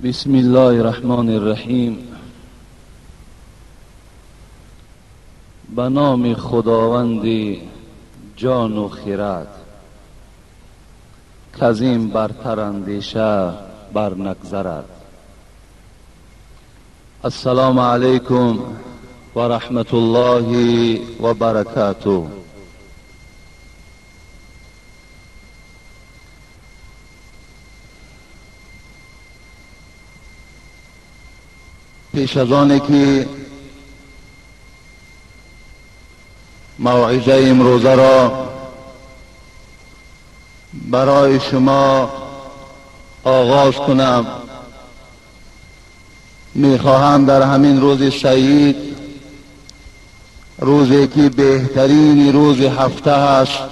بسم الله الرحمن الرحیم. به نام خداوند جان و خرد، کزین برتر اندیشه بر نگذرد. السلام علیکم و رحمت الله و برکاته. پیش از آنی که موعظه امروزه را برای شما آغاز کنم، میخواهم در همین روز سعید، روزی که بهترین روز هفته است،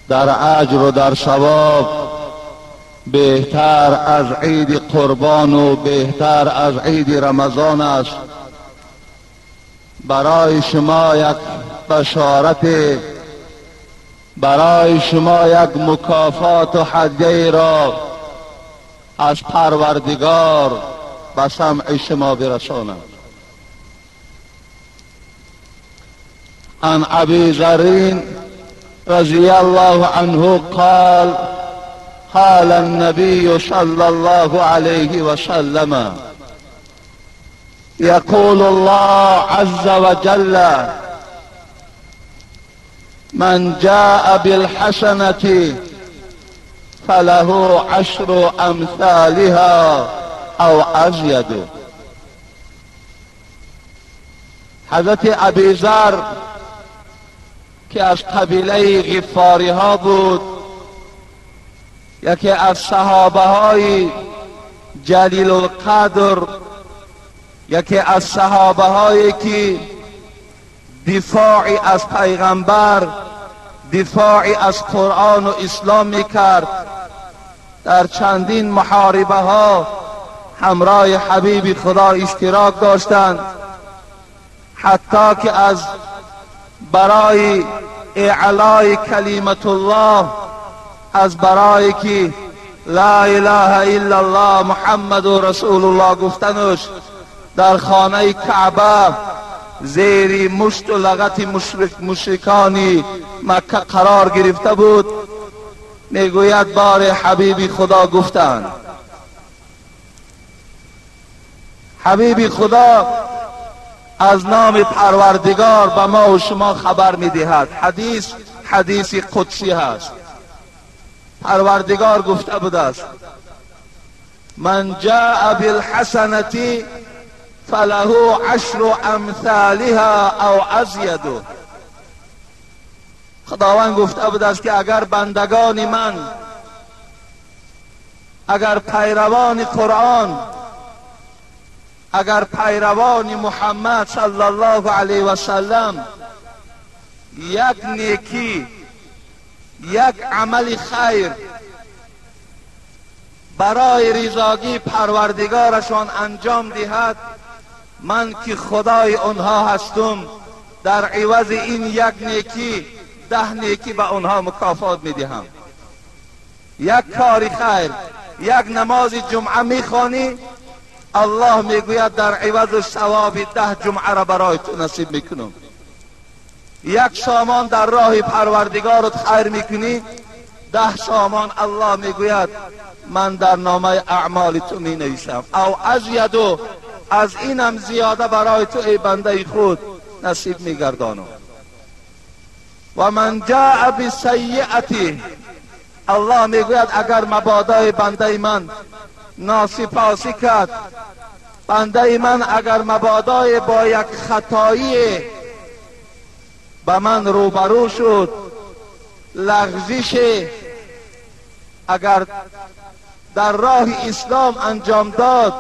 در اجر و در ثواب بهتر از عید قربان و بهتر از عید رمضان است، برای شما یک بشارت، برای شما یک مکافات و هدیه را از پروردگار به سمع شما برسانم. عن ابی ذر رضی الله عنه قال قال النبي صلى الله عليه وسلم يقول الله عز وجل من جاء بالحسنة فله عشر امثالها او ازید. حضرت ابی ذر که از قبیله غفاری ها بود، یکی از صحابه های جلیل القدر، یکی از صحابه هایی که دفاعی از پیغمبر، دفاعی از قرآن و اسلام میکرد، در چندین محاربه ها همراه حبیب خدا اشتراک داشتند، حتی که از برای اعلای کلمت الله، از برای که لا اله الا الله محمد رسول الله گفتنش در خانه کعبه زیر مشت و لغت مشرکان مکه قرار گرفته بود، میگوید بار حبیب خدا گفتند، حبیب خدا از نام پروردگار به ما و شما خبر میدهد. حدیث قدسی هست. پروردگار گفته بود است من جاء بالحسنة فله عشر امثالها او ازید. خداوند گفته بود است که اگر بندگان من، اگر پیروان قرآن، اگر پیروان محمد صلی الله علیه و سلم یک نیکی، یک عمل خیر برای رضاگی پروردگارشان انجام دهد، من که خدای آنها هستم، در عوض این یک نیکی 10 نیکی به آنها مکافات میدهم. یک کار خیر، یک نماز جمعه میخوانی، الله میگوید در عوض ثواب 10 جمعه را برای تو نصیب میکنم. یک سامان در راه پروردگارت خیر میکنی، 10 سامان الله میگوید من در نامه اعمال تو می نویسم. او ازید، از اینم زیاده برای تو ای بنده خود نصیب میگردانم. و من جاء بسیئة، الله میگوید اگر مبادا بنده من ناسپاسی کرد، بنده من اگر مبادا با یک خطایی به من روبرو شد، لغزش اگر در راه اسلام انجام داد،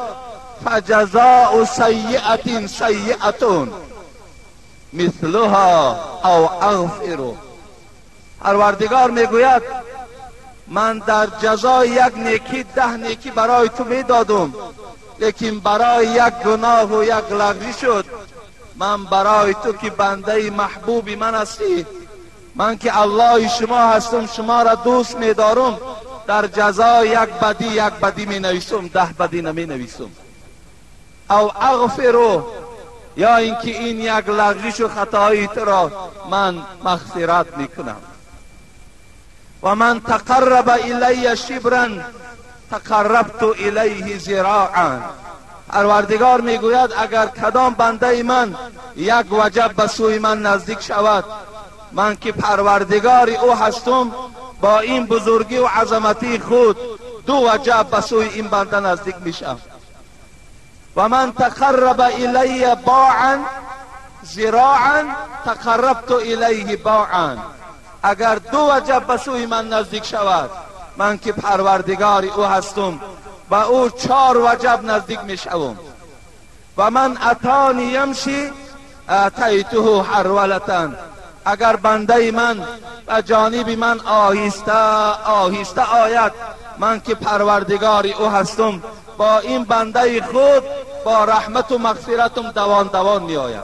فجزاء سیئة سیئة مثلها او اغفر. پروردگار میگوید من در جزای یک نیکی 10 نیکی برای تو میدادم، لیکن برای یک گناه و یک لغزش شد، من برای تو که بنده محبوب من هستی، من که الله شما هستم، شما را دوست می‌دارم، در جزای یک بدی می نویسم، 10 بدی نمی نویسم. او اغفرو، یا اینکه این یک لغزش و خطایی تو را من مغفرت میکنم. و من تقرب الی شبرا تقربت الیه ذراعا. پروردگار میگوید اگر کدام بنده من یک وجب به سوی من نزدیک شود، من که پروردگار او هستم با این بزرگی و عظمتی خود 2 وجب به سوی این بنده نزدیک میشم. و من تقرب الی باعا ذراعا تقربت الیه باعا. اگر 2 وجب به سوی من نزدیک شود، من که پروردگار او هستم با او 4 وجب نزدیک میشوم. و من اتانی یمشی اتیته حرولتن. اگر بنده من به جانب من آهسته آید، من که پروردگار او هستم با این بنده خود با رحمت و مغفرتم دوان می آیم.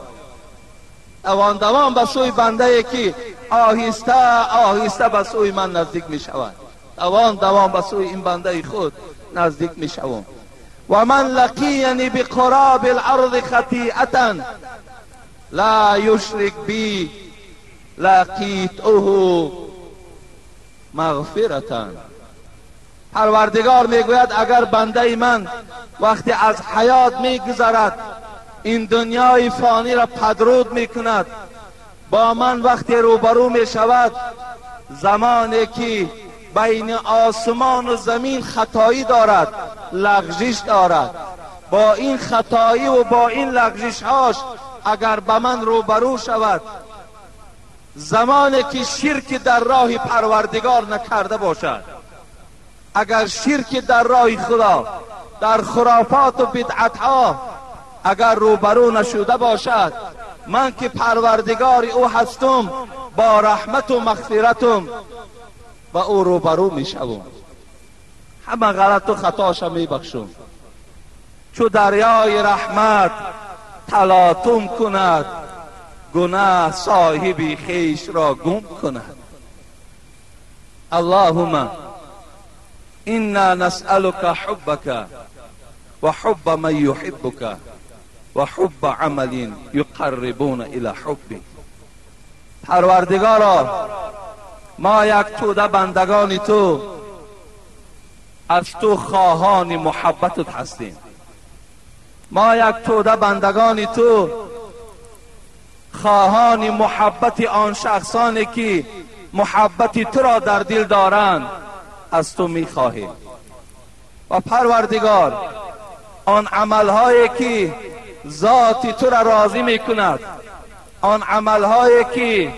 دوان به سوی بنده که آهسته به سوی من نزدیک می شود، دوان به سوی این بنده خود نزدیک می شوم. و من لقینی بقراب الارض خطیئتا لا یشرک بی لقیته مغفرتا. پروردگار میگوید اگر بنده من وقتی از حیات میگذرد، این دنیای فانی را پدرود میکند، با من وقتی روبرو میشود، زمانی که بین آسمان و زمین خطایی دارد، لغزش دارد، با این خطایی و با این لغزش هاش اگر به من روبرو شود، زمانی که شرک در راه پروردگار نکرده باشد، اگر شرک در راه خدا در خرافات و بدعت ها اگر روبرو نشده باشد، من که پروردگار او هستم با رحمت و مغفرتم با او روبرو می شوم، همه غلط و خطاش می بخشم. چو دریای رحمت تلاطم کند، گناه صاحبی خیش را گم کند. اللهم انا نسألك حبك و حب من يحبك و حب عمل يقربون الى حبك. پروردگارا، ما یک توده بندگان تو از تو خواهان محبتت هستیم. ما یک توده بندگان تو خواهان محبت آن شخصانی که محبت تو را در دل دارند از تو می خواهیم. و پروردگار، آن عملهایی که ذات تو را راضی می کند، آن عملهایی که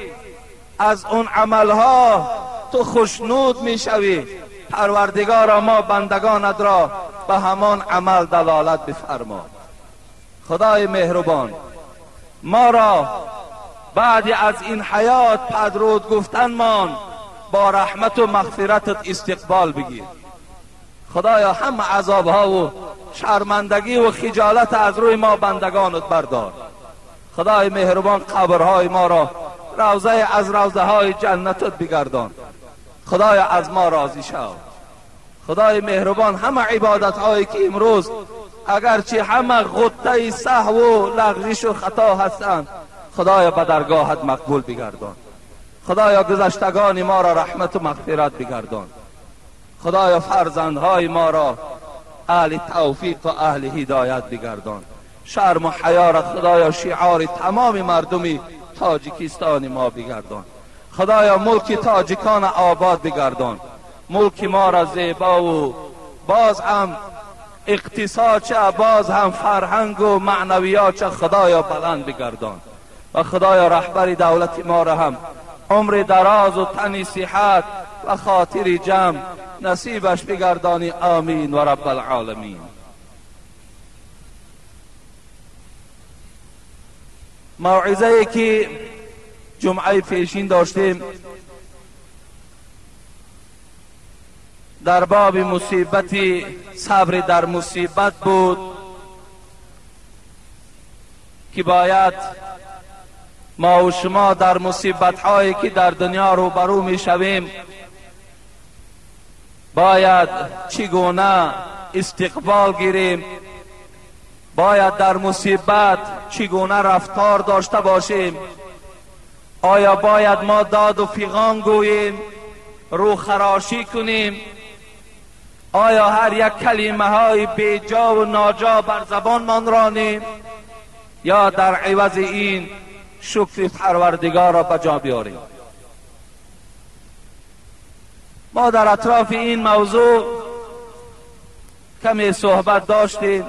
از اون عملها تو خوشنود می شوی، پروردگار ما بندگانت را به همان عمل دلالت بفرما. خدای مهربان، ما را بعد از این حیات پدرود گفتنمان با رحمت و مغفرتت استقبال بگیر. خدایا همه عذابها و شرمندگی و خجالت از روی ما بندگانت بردار. خدای مهربان، قبرهای ما را روضه از روضه های جنتت بگردان. خدایا از ما راضی شو. خدای مهربان، همه عبادت هایی که امروز اگرچه همه غطه سهو و لغزش و خطا هستند، خدایا به درگاهت مقبول بگردان. خدایا گذشتگان ما را رحمت و مغفرت بگردان. خدایا فرزندهای ما را اهل توفیق و اهل هدایت بگردان. شرم و حیا را خدایا شعار تمام مردم تاجیکستان ما بگردان. خدایا ملک تاجیکان آباد بگردان. ملک ما را زیبا و باز هم اقتصاد چه، باز هم فرهنگ و معنویات چه، خدایا بلند بگردان. و خدایا رهبر دولت ما را هم عمر دراز و تن صحت و خاطر جمع نصیبش بگردانی. آمین و رب العالمین. موعظه‌ای که جمعه پیشین داشتیم در باب مصیبت صبر در مصیبت بود که باید ما و شما در مصیبت هایی که در دنیا روبرو می شویم باید چگونه استقبال گیریم، باید در مصیبت چگونه رفتار داشته باشیم. آیا باید ما داد و فیغان گوییم، روخراشی کنیم؟ آیا هر یک کلمه های بیجا و ناجا بر زبان من رانیم، یا در عوض این شکر پروردگار را بجا بیاریم؟ ما در اطراف این موضوع کمی صحبت داشتیم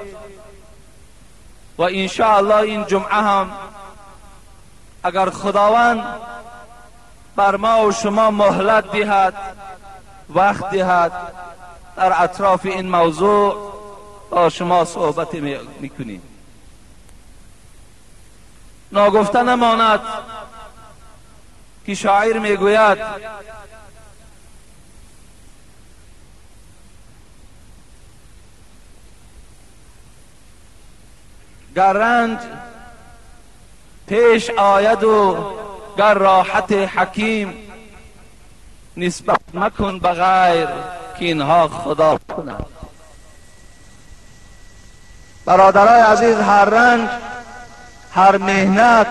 و انشاءالله این جمعه هم اگر خداوند بر ما و شما مهلت دهد، وقت دهد، در اطراف این موضوع با شما صحبت میکنیم. ناگفته نماند که شاعر میگوید گر رنج پیش آید و گر راحت حکیم، نسبت مکن به غیر که اینها خدا کند. برادرای عزیز، هر رنج، هر مهنت،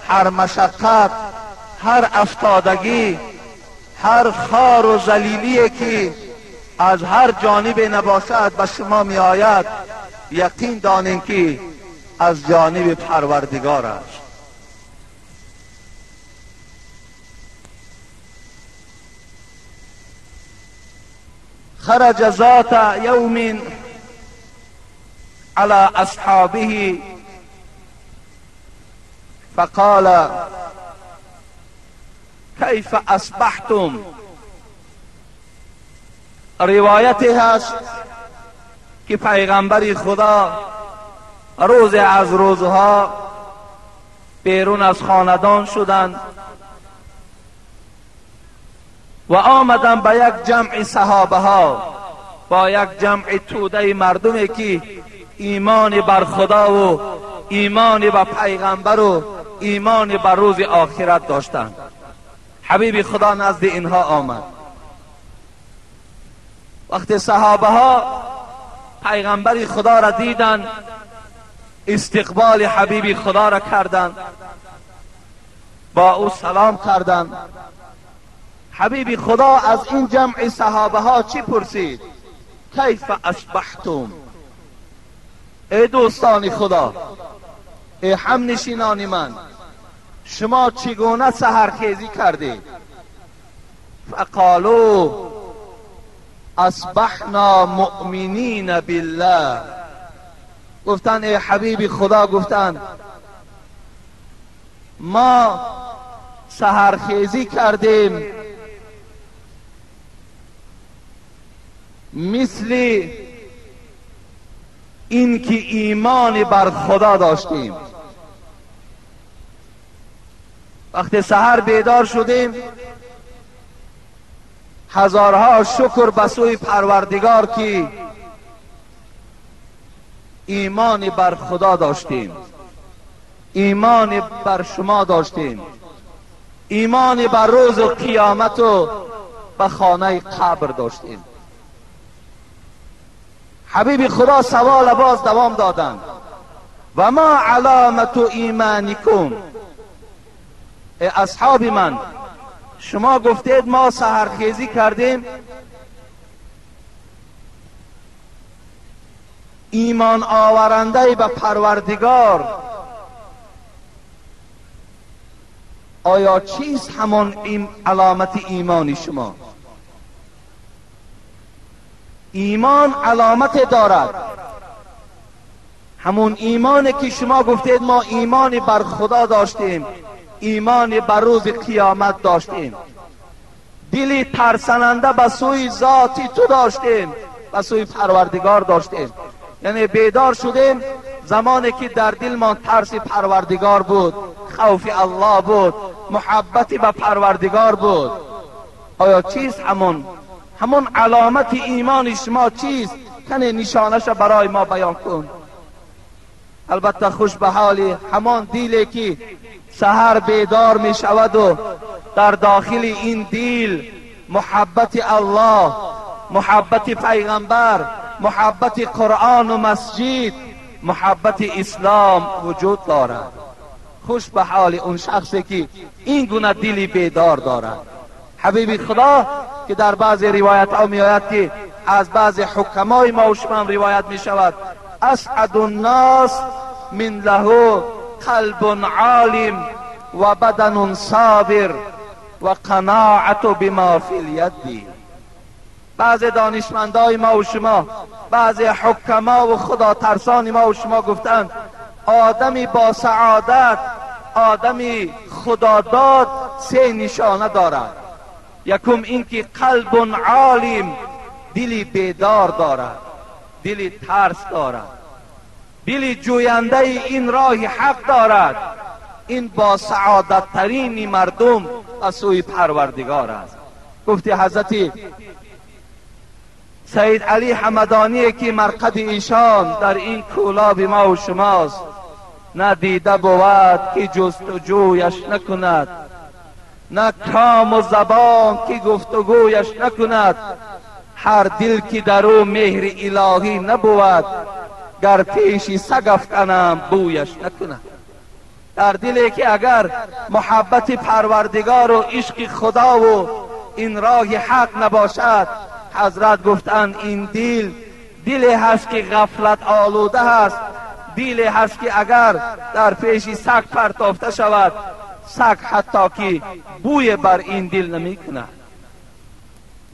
هر مشقت، هر افتادگی، هر خار و ذلیلی که از هر جانب نباشد به شما می آید، یقین دانید که از جانب پروردگار است. خرج ذات یوم على اصحابه فقال کیف اصبحتم. روایتی هست که پیغمبر خدا روز از روزها بیرون از خاندان شدند و آمدن به یک جمع صحابه ها، با یک جمع توده مردمی که ایمان بر خدا و ایمان به پیغمبر و ایمان بر روز آخرت داشتند. حبیب خدا نزد اینها آمد. وقتی صحابه ها پیغمبر خدا را دیدند، استقبال حبیب خدا را کردند، با او سلام کردند. حبیب خدا از این جمع صحابه ها چی پرسید؟ کیف اصبحتم؟ ای دوستان خدا، ای همنشینان من، شما چگونه سحرخیزی کردید؟ فقالوا اصبحنا مؤمنین بالله. گفتن ای حبیب خدا، گفتن ما سحرخیزی کردیم مثل این که ایمان بر خدا داشتیم. وقتی سحر بیدار شدیم، هزارها شکر به سوی پروردگار که ایمان بر خدا داشتیم، ایمان بر شما داشتیم، ایمان بر روز قیامت و به خانه قبر داشتیم. حبیب خدا سوال باز دوام دادند و ما علامت ایمانکم. ای اصحاب من، شما گفتید ما سحرخیزی کردیم، ایمان آورنده به پروردگار، آیا چیست همان علامت ایمان شما؟ ایمان علامت دارد، همون ایمانی که شما گفتید ما ایمان بر خدا داشتیم، ایمان بر روز قیامت داشتیم، دلی ترسننده به سوی ذاتی تو داشتیم، به سوی پروردگار داشتیم. یعنی بیدار شدیم زمانی که در دل ما ترس پروردگار بود، خوف الله بود، محبتی به پروردگار بود. آیا چیست همون علامت ایمان شما چیست؟ کنه نشانش برای ما بیان کن. البته خوش به حالی همان دلی که سحر بیدار می شود و در داخل این دل محبت الله، محبت پیغمبر، محبت قرآن و مسجد، محبت اسلام وجود دارد. خوش به حال اون شخصی که این گونه دلی بیدار دارد. حبیب خدا که در بعضی روایت ها می آید که از بعضی حکمای ما و شما روایت می شود اسعد الناس من له قلب عالم و بدن صابر و قناعت بما فی الید. بعض دانشمندای ما و شما، بعض حکما و خدا ترسان ما و شما گفتند آدمی با سعادت، آدمی خداداد سه نشانه دارد. یکم این که قلب عالم، دلی بیدار دارد، دلی ترس دارد، دلی جوینده این راه حق دارد. این با سعادت ترین مردم از سوی پروردگار است. گفتی حضرت سید علی حمدانی که مرقد ایشان در این کولاب ما و شماست، نه دیده بود که جستجویش نکند، نه کام و زبان که گفتگویش نکند. هر دل که در او مهر الهی نبود، گر پیش سگ افکنم بویش نکند. در دلی که اگر محبت پروردگار و عشق خدا و این راه حق نباشد، حضرت گفتند این دلی هست که غفلت آلوده هست، دلی هست که اگر در پیش سگ پرتافته شود، سگ حتی که بوی بر این دل نمی کند.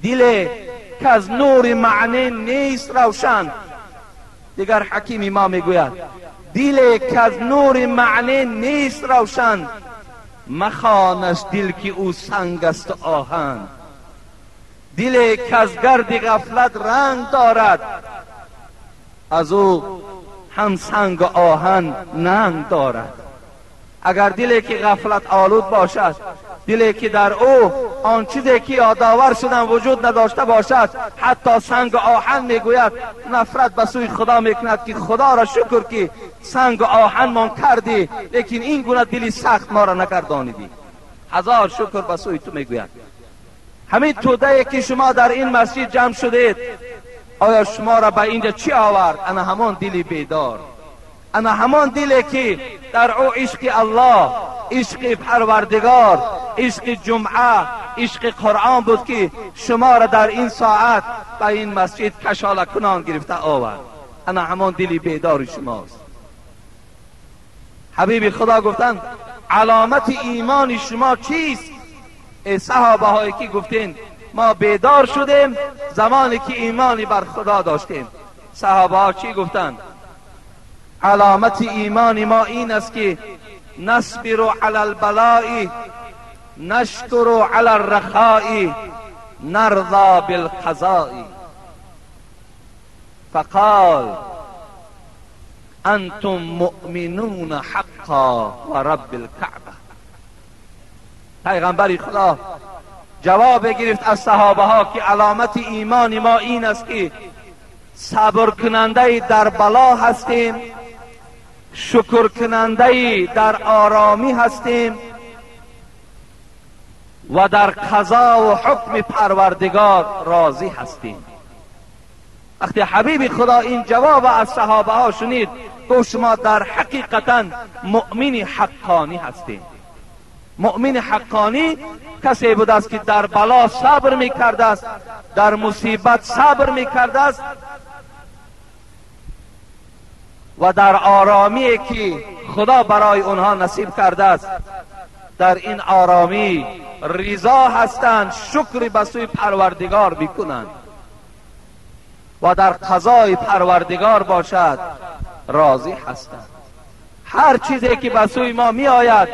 دلی که از نور معنی نیست روشن. دیگر حکیم ما میگوید دلی که از نور معنی نیست روشن، مخوانش دل که او سنگ است و آهن. دلی که از گرد غفلت رنگ دارد، از او هم سنگ و آهن ننگ دارد. اگر دلی که غفلت آلود باشد، دلی که در او آن چیزی که یادآور شدن وجود نداشته باشد، حتی سنگ و آهن میگوید نفرت به سوی خدا میکند که خدا را شکر که سنگ و آهن من کردی، لیکن این گونه دلی سخت ما را نگردانیدی. هزار شکر به سوی تو میگوید. همین توده که شما در این مسجد جمع شدید، آیا شما را به اینجا چی آورد؟ انا همان دلی بیدار، انا همان دلی که در او عشق الله، عشق پروردگار، عشق جمعه، عشق قرآن بود که شما را در این ساعت به این مسجد کشاله کنان گرفته آورد. انا همان دلی بیدار شماست. حبیب خدا گفتند علامت ایمان شما چیست؟ ای صحابه هایی که گفتین ما بیدار شدیم زمانی که ایمانی بر خدا داشتیم. صحابه ها چی گفتند؟ علامت ایمان ما این است که نصبر علی البلاء، نشکر علی الرخاء، نرضى بالقضاء. فقال انتم مؤمنون حقا و رب الكعبه. پیغمبر خدا جواب گرفت از صحابه ها که علامت ایمان ما این است که صبر کننده در بلا هستیم، شکر کننده در آرامی هستیم و در قضا و حکم پروردگار راضی هستیم. وقتی حبیب خدا این جواب از صحابه ها شنید، گفت شما در حقیقتا مؤمن حقانی هستیم. مؤمن حقانی کسی بود است که در بلا صبر میکرده است، در مصیبت صبر میکرده است و در آرامی که خدا برای اونها نصیب کرده است در این آرامی رضا هستند، شکر به سوی پروردگار میکنند و در قضای پروردگار باشد راضی هستند. هر چیزی که به سوی ما می آید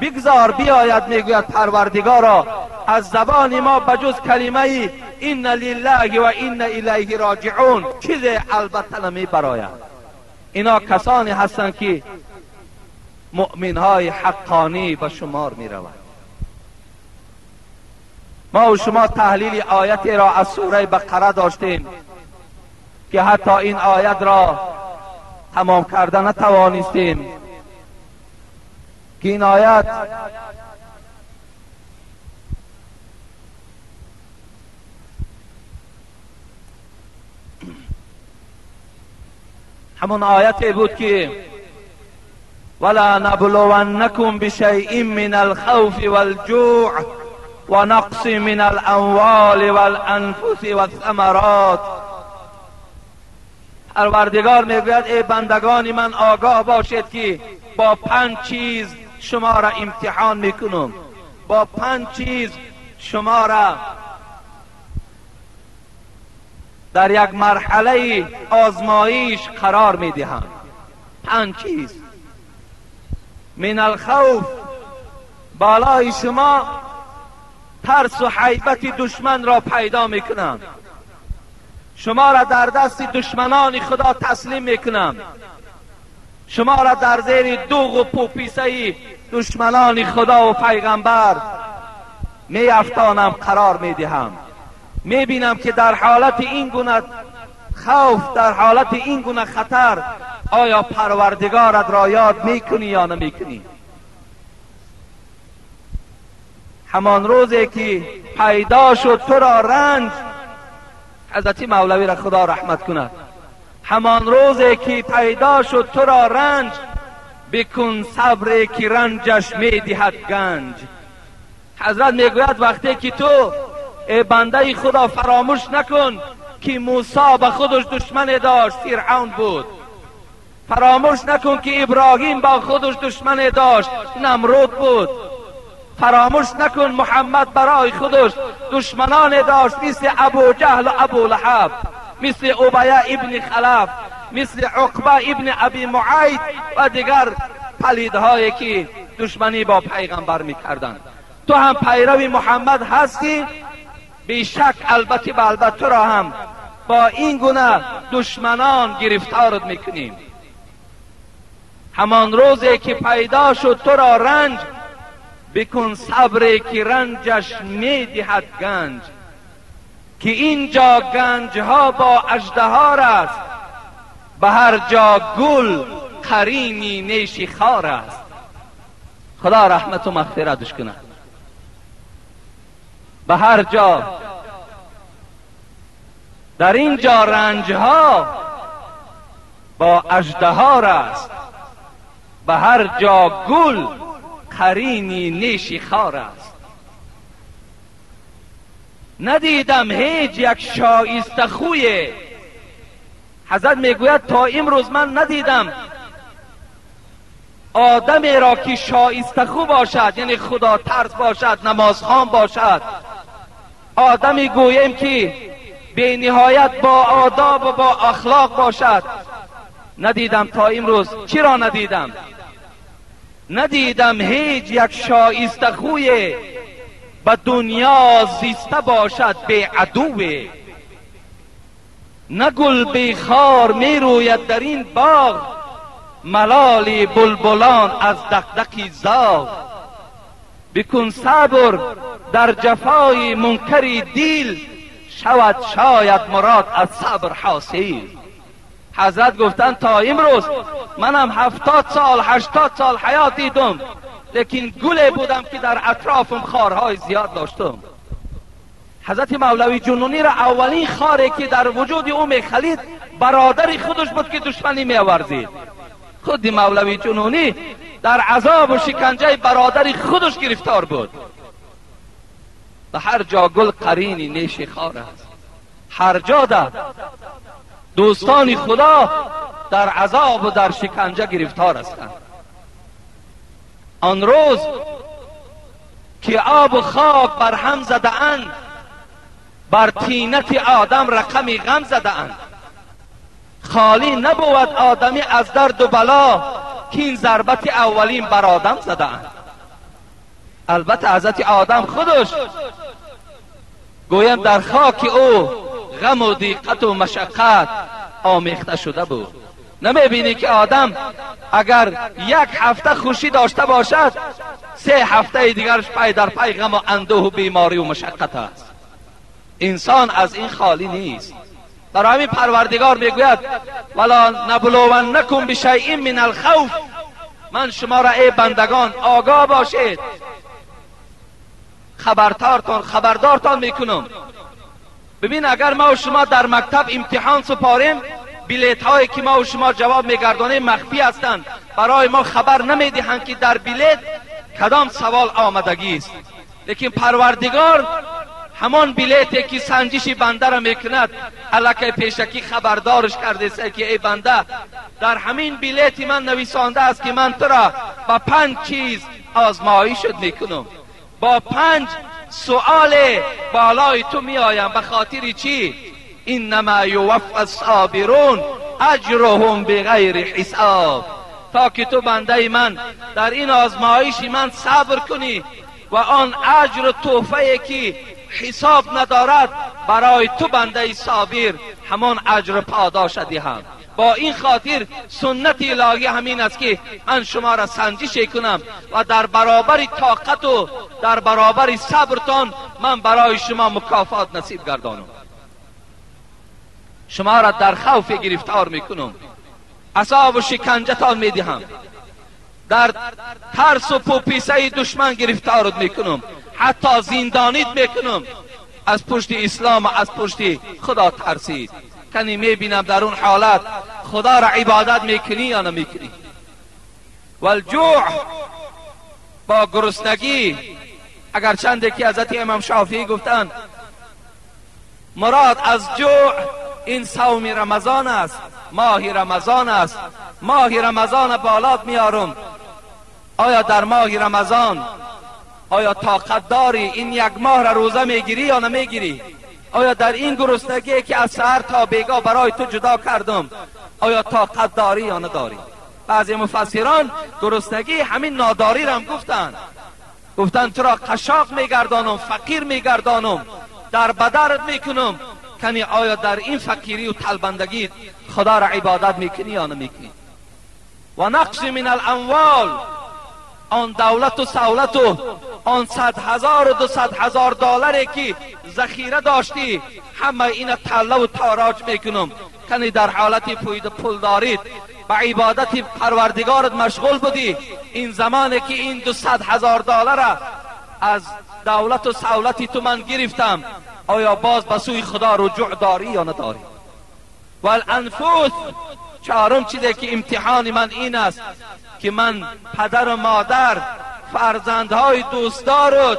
بگذار بیاید، میگوید پروردگارا از زبان ما بجز کلمه این لله و این الیه راجعون چیزی البته نمی براید. اینا کسانی هستند که مؤمنهای حقانی به شمار می روند. ما و شما تحلیل آیتی را از سوره بقره داشتیم که حتی این آیت را تمام کرده نتوانستیم که این آیت همون آیتی بود که ولا نبلونکم بشیء من الخوف والجوع و نقص من الاموال والانفس والثمرات. پروردگار میگوید ای بندگان من آگاه باشید که با 5 چیز شما را امتحان میکنم، با 5 چیز شما را در یک مرحله آزمایش قرار میدهم. 5 چیز. من الخوف، بالای شما ترس و هیبت دشمن را پیدا میکنم، شما را در دست دشمنان خدا تسلیم میکنم، شما را در زیر دوغ و پوپیسه دشمنان خدا و پیغمبر می افتانم، قرار میدهم. میبینم که در حالت این گونه خوف، در حالت این گونه خطر، آیا پروردگارت را یاد میکنی یا نمیکنی؟ همان روزی که پیدا شد تو را رنج، حضرت مولوی را خدا رحمت کند، همان روزی که پیدا شد تو را رنج، بکن صبر که رنجش میدهد گنج. حضرت میگوید وقتی که تو ای بنده خدا فراموش نکن که موسی به خودش دشمن داشت، فرعون بود. فراموش نکن که ابراهیم با خودش دشمن داشت، نمرود بود. فراموش نکن محمد برای خودش دشمنان داشت، مثل ابو جهل و ابو لهب، مثل ابی ابن خلف، مثل عقبه ابن ابی معیط و دیگر پلیدهایی که دشمنی با پیغمبر میکردند. تو هم پیرو محمد هستی؟ بیشک البته به البته تو را هم با این گونه دشمنان گرفتارت میکنیم. همان روزی که پیدا شد تو را رنج، بکن صبر که رنجش میدهد گنج. که اینجا گنج ها با اژدها است، به هر جا گل قرینی نیش خار است. خدا رحمت و مغفرتش کنه. به هر جا در اینجا رنج ها با اژدها است، به هر جا گل قرینی نیش خار است. ندیدم هیچ یک شایسته خوی، حضرت میگوید تا امروز من ندیدم آدمی را که شایسته خو باشد، یعنی خدا ترس باشد، نمازخوان باشد، آدمی گویم که به نهایت با آداب و با اخلاق باشد، ندیدم تا امروز. چرا ندیدم؟ ندیدم هیچ یک شایسته خوی به دنیا زیسته باشد به عدوی. نه گل بی خار می روید در این باغ، ملال بلبلان از دغدغه زاغ. بکن صبر در جفای منکری دیل، شود شاید مراد از صبر حاصل. حضرت گفتن تا امروز منم 70 سال 80 سال حیات دیدم، لیکن گلی بودم که در اطرافم خارهای زیاد داشتم. حضرت مولوی جنونی را اولین خاری که در وجود او میخلید برادر خودش بود که دشمنی میورزید. خود مولوی جنونی در عذاب و شکنجه برادر خودش گرفتار بود. به هر جا گل قرینی نیش خار است. هر جا در دوستان خدا در عذاب و در شکنجه گرفتار هستند. آن روز که آب و خاک بر هم زده اند، بر طینت آدم رقم غم زده اند. خالی نبود آدمی از درد و بلا، که این ضربت اولین بر آدم زده اند. البته حضرت آدم خودش گویم در خاک او غم و ضیقت و مشقت آمیخته شده بود. نمیبینی که آدم اگر 1 هفته خوشی داشته باشد، 3 هفته دیگرش پی در پی غم و اندوه و بیماری و مشقت است. انسان از این خالی نیست. برای همین پروردگار میگوید ولا نبلونکم بشیء من الخوف، من شما را ای بندگان آگاه باشید، خبردارتان میکنم. ببین اگر ما و شما در مکتب امتحان سپاریم، بلیط هایی که ما و شما جواب میگردانیم مخفی هستند، برای ما خبر نمیدهند که در بلیط کدام سوال آمدگی است. لیکن پروردگار همان بلیطی که سنجش بنده را میکند الکی پیشکی خبردارش کرده است که ای بنده در همین بلیط من نویسانده است که من تو را با 5 چیز آزمایشت میکنم، با 5 سؤال بالای تو میآیم. به خاطر چی؟ انما یوفی الصابرون اجرهم بغیر حساب، تا که تو بنده من در این آزمایش من صبر کنی و آن اجر و تحفه که حساب ندارد برای تو بنده صابر همان اجر پاداش دهم. با این خاطر سنت الهی همین است که من شما را سنجش کنم و در برابر طاقت و در برابر صبرتان من برای شما مکافات نصیب گردانم. شما را در خوف گرفتار میکنم، عذاب و شکنجتان میدهم، در ترس و پوپیسه دشمن گرفتارت میکنم، حتی زندانیت میکنم. از پشت اسلام و از پشت خدا ترسید. کنی میبینم در اون حالت خدا را عبادت میکنی یا نمیکنی. والجوع، با گرسنگی، اگر چند که حضرت امام شافعی گفتن مراد از جوع این صوم رمضان است، ماه رمضان است. ماه رمضان بالات میارم. آیا در ماه رمضان آیا طاقت داری این 1 ماه را روزه میگیری یا نمیگیری؟ آیا در این گرسنگی که از سحر تا بیگاه برای تو جدا کردم آیا طاقت داری یا نداری؟ بعضی مفسران گرسنگی همین ناداری را هم گفتن تو را قشاق میگردانم، فقیر میگردانم، در بدرت میکنم. کنی آیا در این فقیری و طلبندگی خدا را عبادت میکنی یا نمیکنی؟ و نقص من الاموال، آن دولت و سولت و آن 100,000 و 200,000 دلاری که ذخیره داشتی همه اینا تله و تاراج میکنم. کنی در حالت پول دارید به عبادت پروردگارت مشغول بودی، این زمانی که این 200,000 دلار از دولت و سولتی تو من گرفتم آیا باز به سوی خدا رجوع داری یا نداری؟ والانفس، 4م چیزی که امتحان من این است که من پدر و مادر، فرزندهای دوستدار و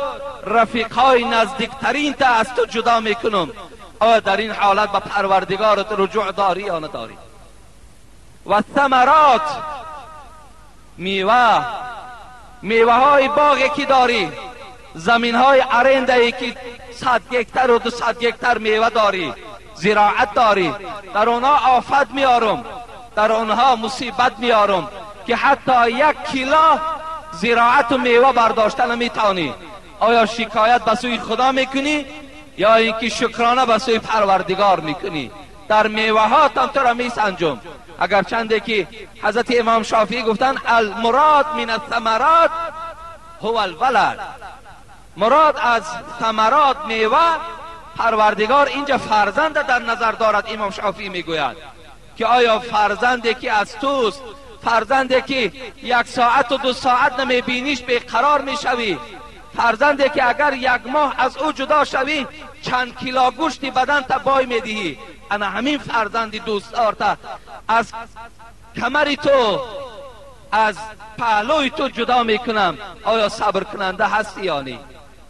رفیقهای نزدیکترین تا از تو جدا میکنم. آیا در این حالت به پروردگارت رجوع داری یا نداری؟ و ثمرات، میوه های باغی که داری، زمین های ارنده که 100 هکتار و 200 هکتار میوه داری، زراعت داری، در اونها آفت میارم، در اونها مصیبت میارم که حتی 1 کیلو زراعت و میوه برداشته نمیتوانی. آیا شکایت به سوی خدا میکنی یا اینکه شکرانه به سوی پروردگار میکنی؟ در میوه ها هم تو را میسنجم. اگر چنده که حضرت امام شافعی گفتن المراد من الثمرات هو الولد، مراد از ثمرات میوه پروردگار اینجا فرزند در نظر دارد. امام شافعی میگوید که آیا فرزندی که از توست، فرزندی که 1 ساعت و 2 ساعت نمیبینیش بیقرار میشوی، فرزندی که اگر 1 ماه از او جدا شوی چند کیلو گوشت بدن تا بای میدهی، انا همین فرزندی دوستدار تا از کمری تو، از پهلوی تو جدا میکنم. آیا صبر کننده هستی یا نه؟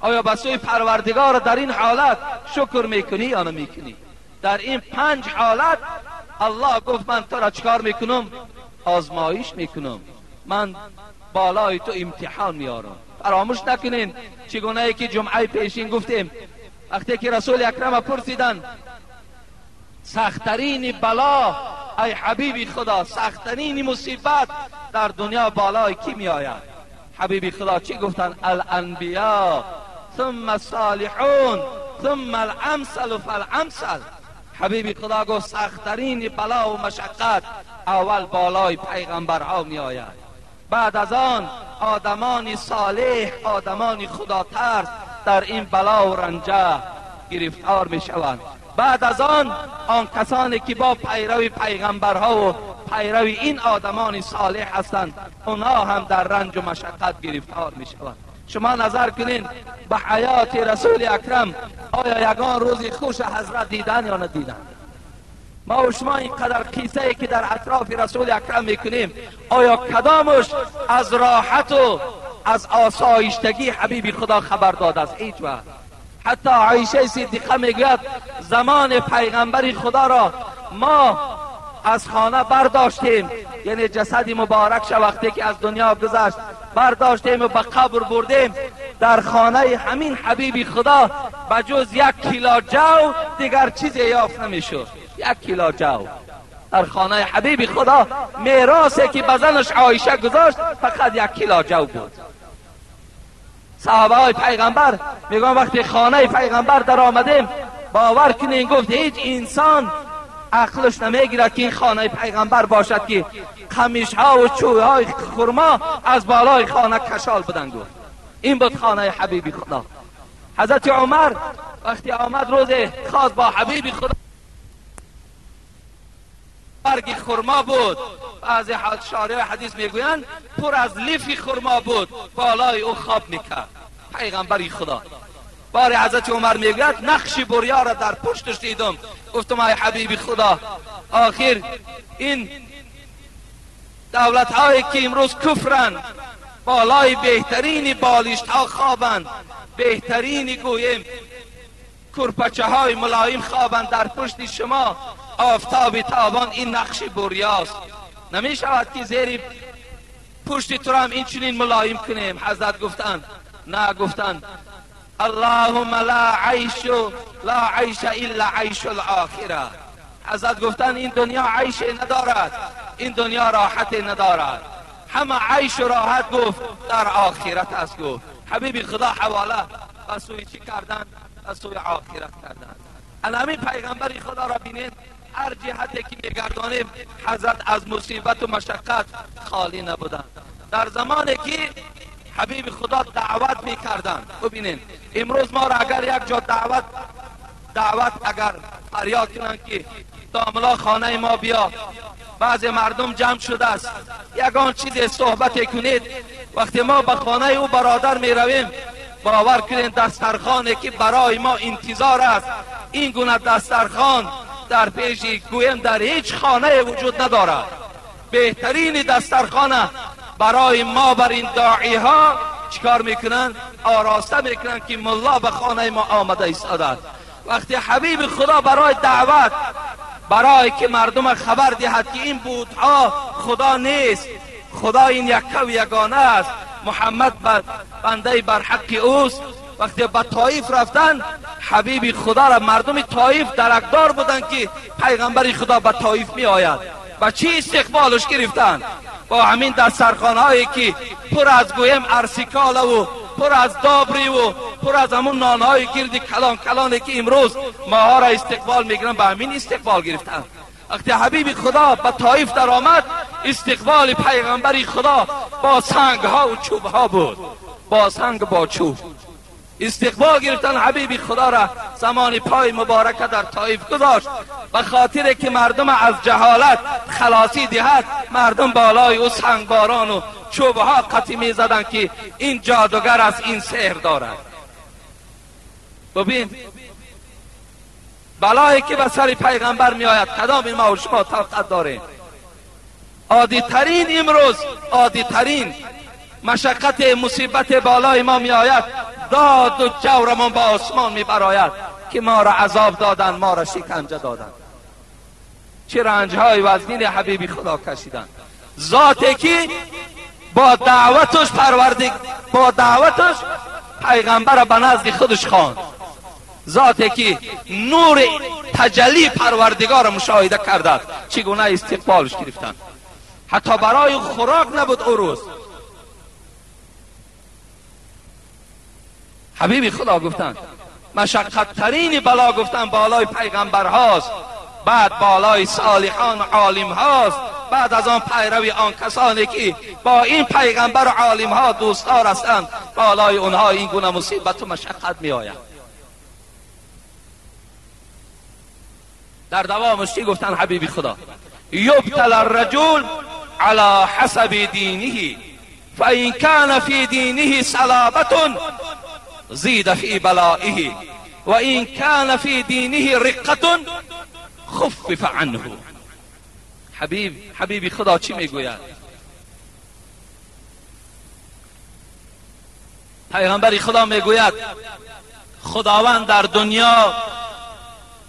آیا به سوی پروردگار در این حالت شکر میکنی یا نمیکنی؟ در این 5 حالت الله گفت من تو را چکار میکنم؟ آزمایش میکنم، من بالای تو امتحان میارم. فراموش نکنین چگونه ای که جمعه پیشین گفتیم وقتی که رسول اکرم پرسیدن سختترین بلا ای حبیبی خدا، سختترین مصیبت در دنیا بالای کی می آید؟ حبیبی خدا چی گفتن؟ الانبیاء ثم الصالحون ثم الامثل فالامثل. حبیبی خدا گفت سختترین بلا و مشقت اول بالای پیغمبرها می آید، بعد از آن آدمان صالح، آدمان خدا ترس در این بلا و رنجه گرفتار می شوند، بعد از آن کسانی که با پیروی پیغمبرها و پیروی این آدمان صالح هستند اونها هم در رنج و مشقت گرفتار می شوند. شما نظر کنین به حیات رسول اکرم، آیا یگان روزی خوش حضرت دیدن یا ندیدن؟ ما و شما اینقدر قصه ای که در اطراف رسول اکرم میکنیم، آیا کدامش از راحت و از آسایشتگی حبیب خدا خبر داده است؟ هیچ وقت. حتی عایشه صدیقه میگوید زمان پیغمبر خدا را ما از خانه برداشتیم، یعنی جسد مبارک وقتی که از دنیا گذشت برداشتیم و به قبر بردیم، در خانه همین حبیب خدا بجز 1 کیلو جو دیگر چیزی یافت نمیشد. 1 کیلو جو در خانه حبیب خدا، میراثی که به زنش عایشه گذاشت فقط 1 کیلو جو بود. صحابه های پیغمبر میگن وقتی خانه پیغمبر در آمدیم باور کنین گفت هیچ انسان عقلش نمیگیره که این خانه پیغمبر باشد که قمیش ها و چوب های خرما از بالای خانه کشال بدن. گفت این بود خانه حبیب خدا. حضرت عمر وقتی آمد روز خواست با حبیب خدا، برگ خرما بود، بعضی شارع حدیث میگویند پر از لیف خرما بود، بالای او خواب میکرد پیغمبری خدا. بار حضرت عمر میگوید نقش بریا را در پشتش دیدم، گفتم ای حبیب خدا آخر این دولت هایی که امروز کفرن بالای بهترین بالشت ها خوابند، بهترین گویم کرپچه های ملایم خوابند، در پشت شما آفتاب تابان، این نقش بریاست. نمی شود که زیر پشت تو هم این چنین ملایم کنیم. حضرت گفتند نه، گفتند اللهم لا عیش لا عیش الا عیش الاخره. حضرت گفتند این دنیا عیش ندارد، این دنیا راحت ندارد، همه عیش و راحت گفت در آخرت است. گفت حبیب خدا حواله به سوی چی کردن؟ به سوی آخرت کردن. همین پیغمبر خدا را بینید هر جهتی که میگردانیم حضرت از مصیبت و مشقت خالی نبودند. در زمانی که حبیب خدا دعوت میکردند، ببینید امروز ما را اگر یک جا دعوت اگر فریاد کنند که داملا خانه ما بیا، بعض مردم جمع شده است یگان چیز صحبت کنید، وقتی ما به خانه او برادر می رویم باور کنید دسترخوانی که برای ما انتظار است، این گونه دسترخوان در پیش گویم در هیچ خانه وجود ندارد. بهترین دسترخوان برای ما بر این داعی ها چیکار میکنن؟ آراسته میکنن که ملا به خانه ما آمده ایستاده. وقتی حبیب خدا برای دعوت، برای که مردم خبر دهد که این بودها خدا نیست، خدا این یکه و یگانه است، محمد بنده بر حق اوست، وقتی به طائف رفتن حبیب خدا را مردم طائف درکدار بودن که پیغمبر خدا به طائف می آید. با چی استقبالش گرفتن؟ با همین دسترخوان هایی که پر از گویم ارسیکاله و پر از دابری و پر از همون نانهای گرد کلان کلانی که امروز ماها را استقبال میگیرن، با همین استقبال گرفتن. وقتی حبیب خدا به طائف در آمد استقبال پیغمبر خدا با سنگ ها و چوب ها بود، با سنگ با چوب استقبال گرفتن حبیب خدا را. زمان پای مبارک در طائف گذاشت به خاطر که مردم از جهالت خلاصی دهد، مردم بالای او سنگ باران و چوب ها قطعی می زدن که این جادوگر است، این سحر دارد. ببین بلایی که به سر پیغمبر می آید کدام ما و شما طاقت داریم؟ عادی ترین امروز عادی ترین مشقت مصیبت بالای ما می آید، داد و جورمان با آسمان می براید که ما را عذاب دادن، ما را شکنجه دادن، چه رنج های وزنین حبیبی خدا کشیدن. ذاتی که با دعوتش با دعوتش پیغمبر را به نزد خودش خواند، ذاتی که نور تجلی پروردگار مشاهده کرده چگونه استقبالش گرفتن. حتی برای خوراک نبود او روز. حبیب خدا گفتن مشقت ترین بلا گفتن بالای پیغمبر هاست، بعد بالای صالحان و عالم هاست، بعد از آن پیروی آن کسانی که با این پیغمبر و عالم ها دوستدار هستند، بالای اونها این گونه مصیبت و مشقت می آید. در دوامش چی گفتن حبیب خدا؟ یبتل الرجل على حسب دینه فإن كان في دینه صلابة زید فی بلائه و این کان فی دینه رقة خفف عنه. حبیبی خدا چی میگوید؟ پیغمبری خدا میگوید خداوند در دنیا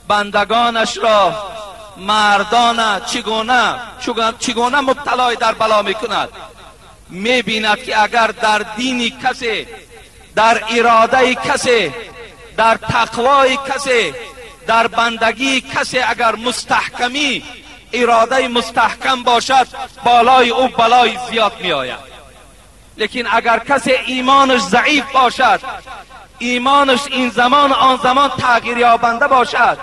بندگانش را مردان چگونه مبتلای در بلا میکند. میبیند که اگر در دینی کسی، در اراده کسی، در تقوای کسی، در بندگی کسی اگر مستحکمی، اراده مستحکم باشد، بالای او بلای زیاد می آید. لیکن اگر کسی ایمانش ضعیف باشد، ایمانش این زمان آن زمان تغییر یابنده باشد،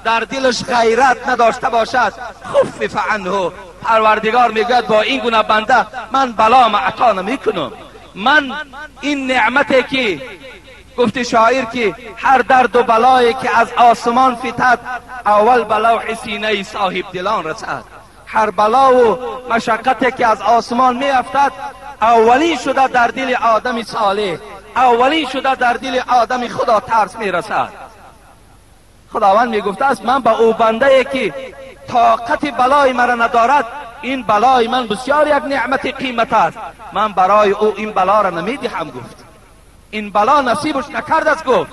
در دلش غیرت نداشته باشد، خفف عنه. پروردگار میگوید با این گونه بنده من بلا عطا نمیکنم. من این نعمتی که گفت شاعر که هر درد و بلایی که از آسمان فتد، اول بلوح سینه صاحب دلان رسد. هر بلا و مشقتی که از آسمان می افتد، اولی شده در دل آدم صالح، اولی شده در دل آدم خدا ترس می رسد. خداوند می گفته است من با او بنده که طاقت بلای مرا ندارد، این بلای من بسیار یک نعمت قیمت است، من برای او این بلا را نمیدهم. گفت این بلا نصیبش نکرد است. گفت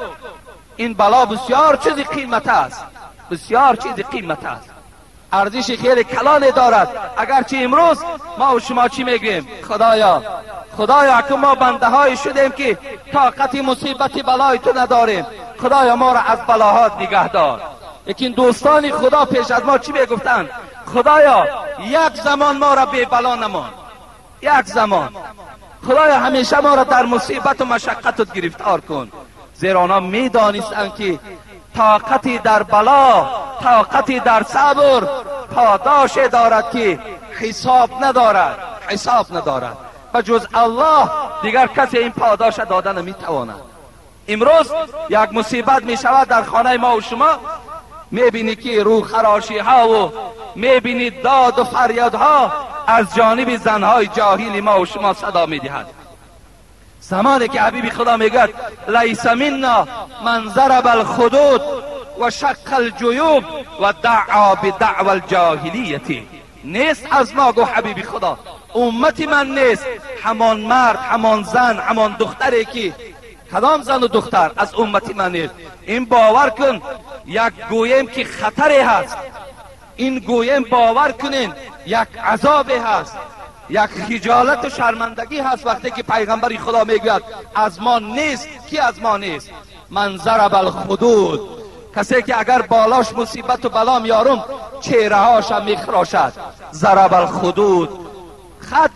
این بلا بسیار چیز قیمت است، بسیار چیز قیمت است، ارزش خیلی کلان دارد. اگرچه امروز ما و شما چی میگیم؟ خدایا که ما بنده های شدیم که طاقت مصیبت بلای تو نداریم، خدایا ما را از بلاهات نگه دار. لیکن دوستان خدا پیش از ما چی میگفتند؟ خدایا یک زمان ما را بی بلا نمان، یک زمان خدایا همیشه ما را در مصیبت و مشقت گرفتار کن. زیرا آنها میدانستند که طاقتی در بلا، طاقتی در صبر پاداش دارد که حساب ندارد و جز الله دیگر کسی این پاداش داده نمیتواند. امروز یک مصیبت می شود در خانه ما و شما، میبینی که روح خراشی ها و میبینی داد و فریاد ها از جانب زنهای جاهل ما و شما صدا میدهد. زمانی که حبیب خدا میگه لیس منا من ضرب الخدود و شق الجیوب و دعا بدعوى الجاهلیت، نیست از ما، گو حبیب خدا امت من نیست همان مرد، همان زن، همان دختری که کدام زن و دختر از امت من نیست. این باور کن یک گویم که خطری هست، این گویم باور کنین یک عذاب هست، یک خجالت و شرمندگی هست وقتی که پیغمبر خدا میگوید از ما نیست. کی از ما نیست؟ من ضرب الخدود، کسی که اگر بالاش مصیبت و بلا میارم چهره هاش میخراشد. ضرب الخدود، خط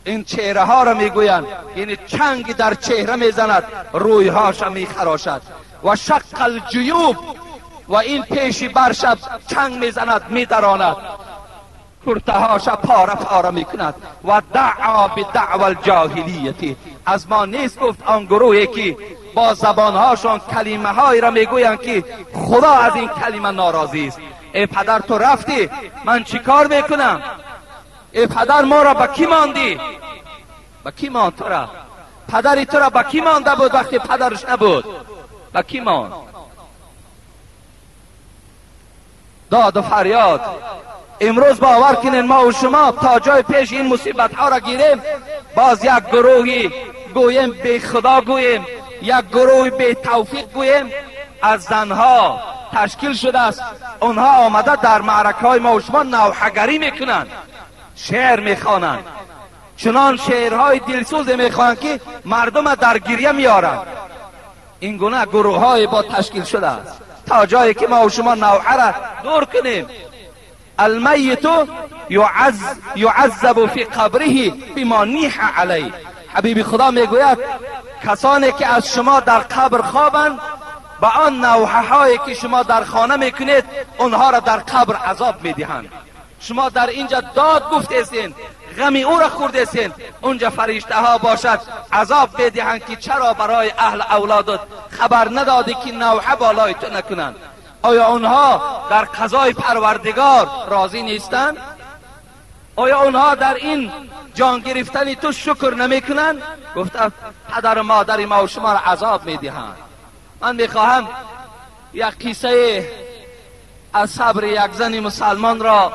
این چهره ها را میگویند، یعنی چنگ در چهره میزند، روی هاش میخراشد. و شق الجیوب، و این پیشی برشب چنگ میزند، میدراند، کرته هاش پاره پاره میکند. و دعا بدعوى الجاهلیت، از ما نیست. گفت آن گروهی که با زبانهاشون کلمه هایی را میگویند که خدا از این کلمه ناراضی است. ای پدر تو رفتی، من چی کار میکنم؟ ای پدر ما را با کی ماندی؟ با کی ماند تو را؟ پدری تو را با کی مانده بود وقتی پدرش نبود؟ با کی ماند؟ داد و فریاد. امروز باور کنین ما و شما تا جای پیش این مصیبت ها را گیریم، باز یک گروهی گویم بی خدا گویم، یک گروه بی توفیق گویم از زنها تشکیل شده است. اونها آمده در معرکه های ما و شما نوحه‌گری میکنند، شعر میخوانند، چنان شعرهای دلسوز میخوانند که مردم در گریه میارند. این گونه گروه های با تشکیل شده است تا جایی که ما و شما نوحه را دور کنیم. المیت یعذب فی قبره بما نیح علیه. حبیب خدا میگوید کسانی که از شما در قبر خوابند، با آن نوحه هایی که شما در خانه میکنید اونها را در قبر عذاب میدهند. شما در اینجا داد گفتید، غم او را خوردید، اونجا فرشته ها باشد عذاب میدهند که چرا برای اهل اولادت خبر ندادی که نوحه بالای تو نکنند. آیا اونها در قضای پروردگار راضی نیستند؟ آیا اونها در این جان گرفتن تو شکر نمی کنند؟ گفتم پدر و مادر ما و شما را عذاب می دهند. من می خواهم یک قصه از صبر یک زن مسلمان را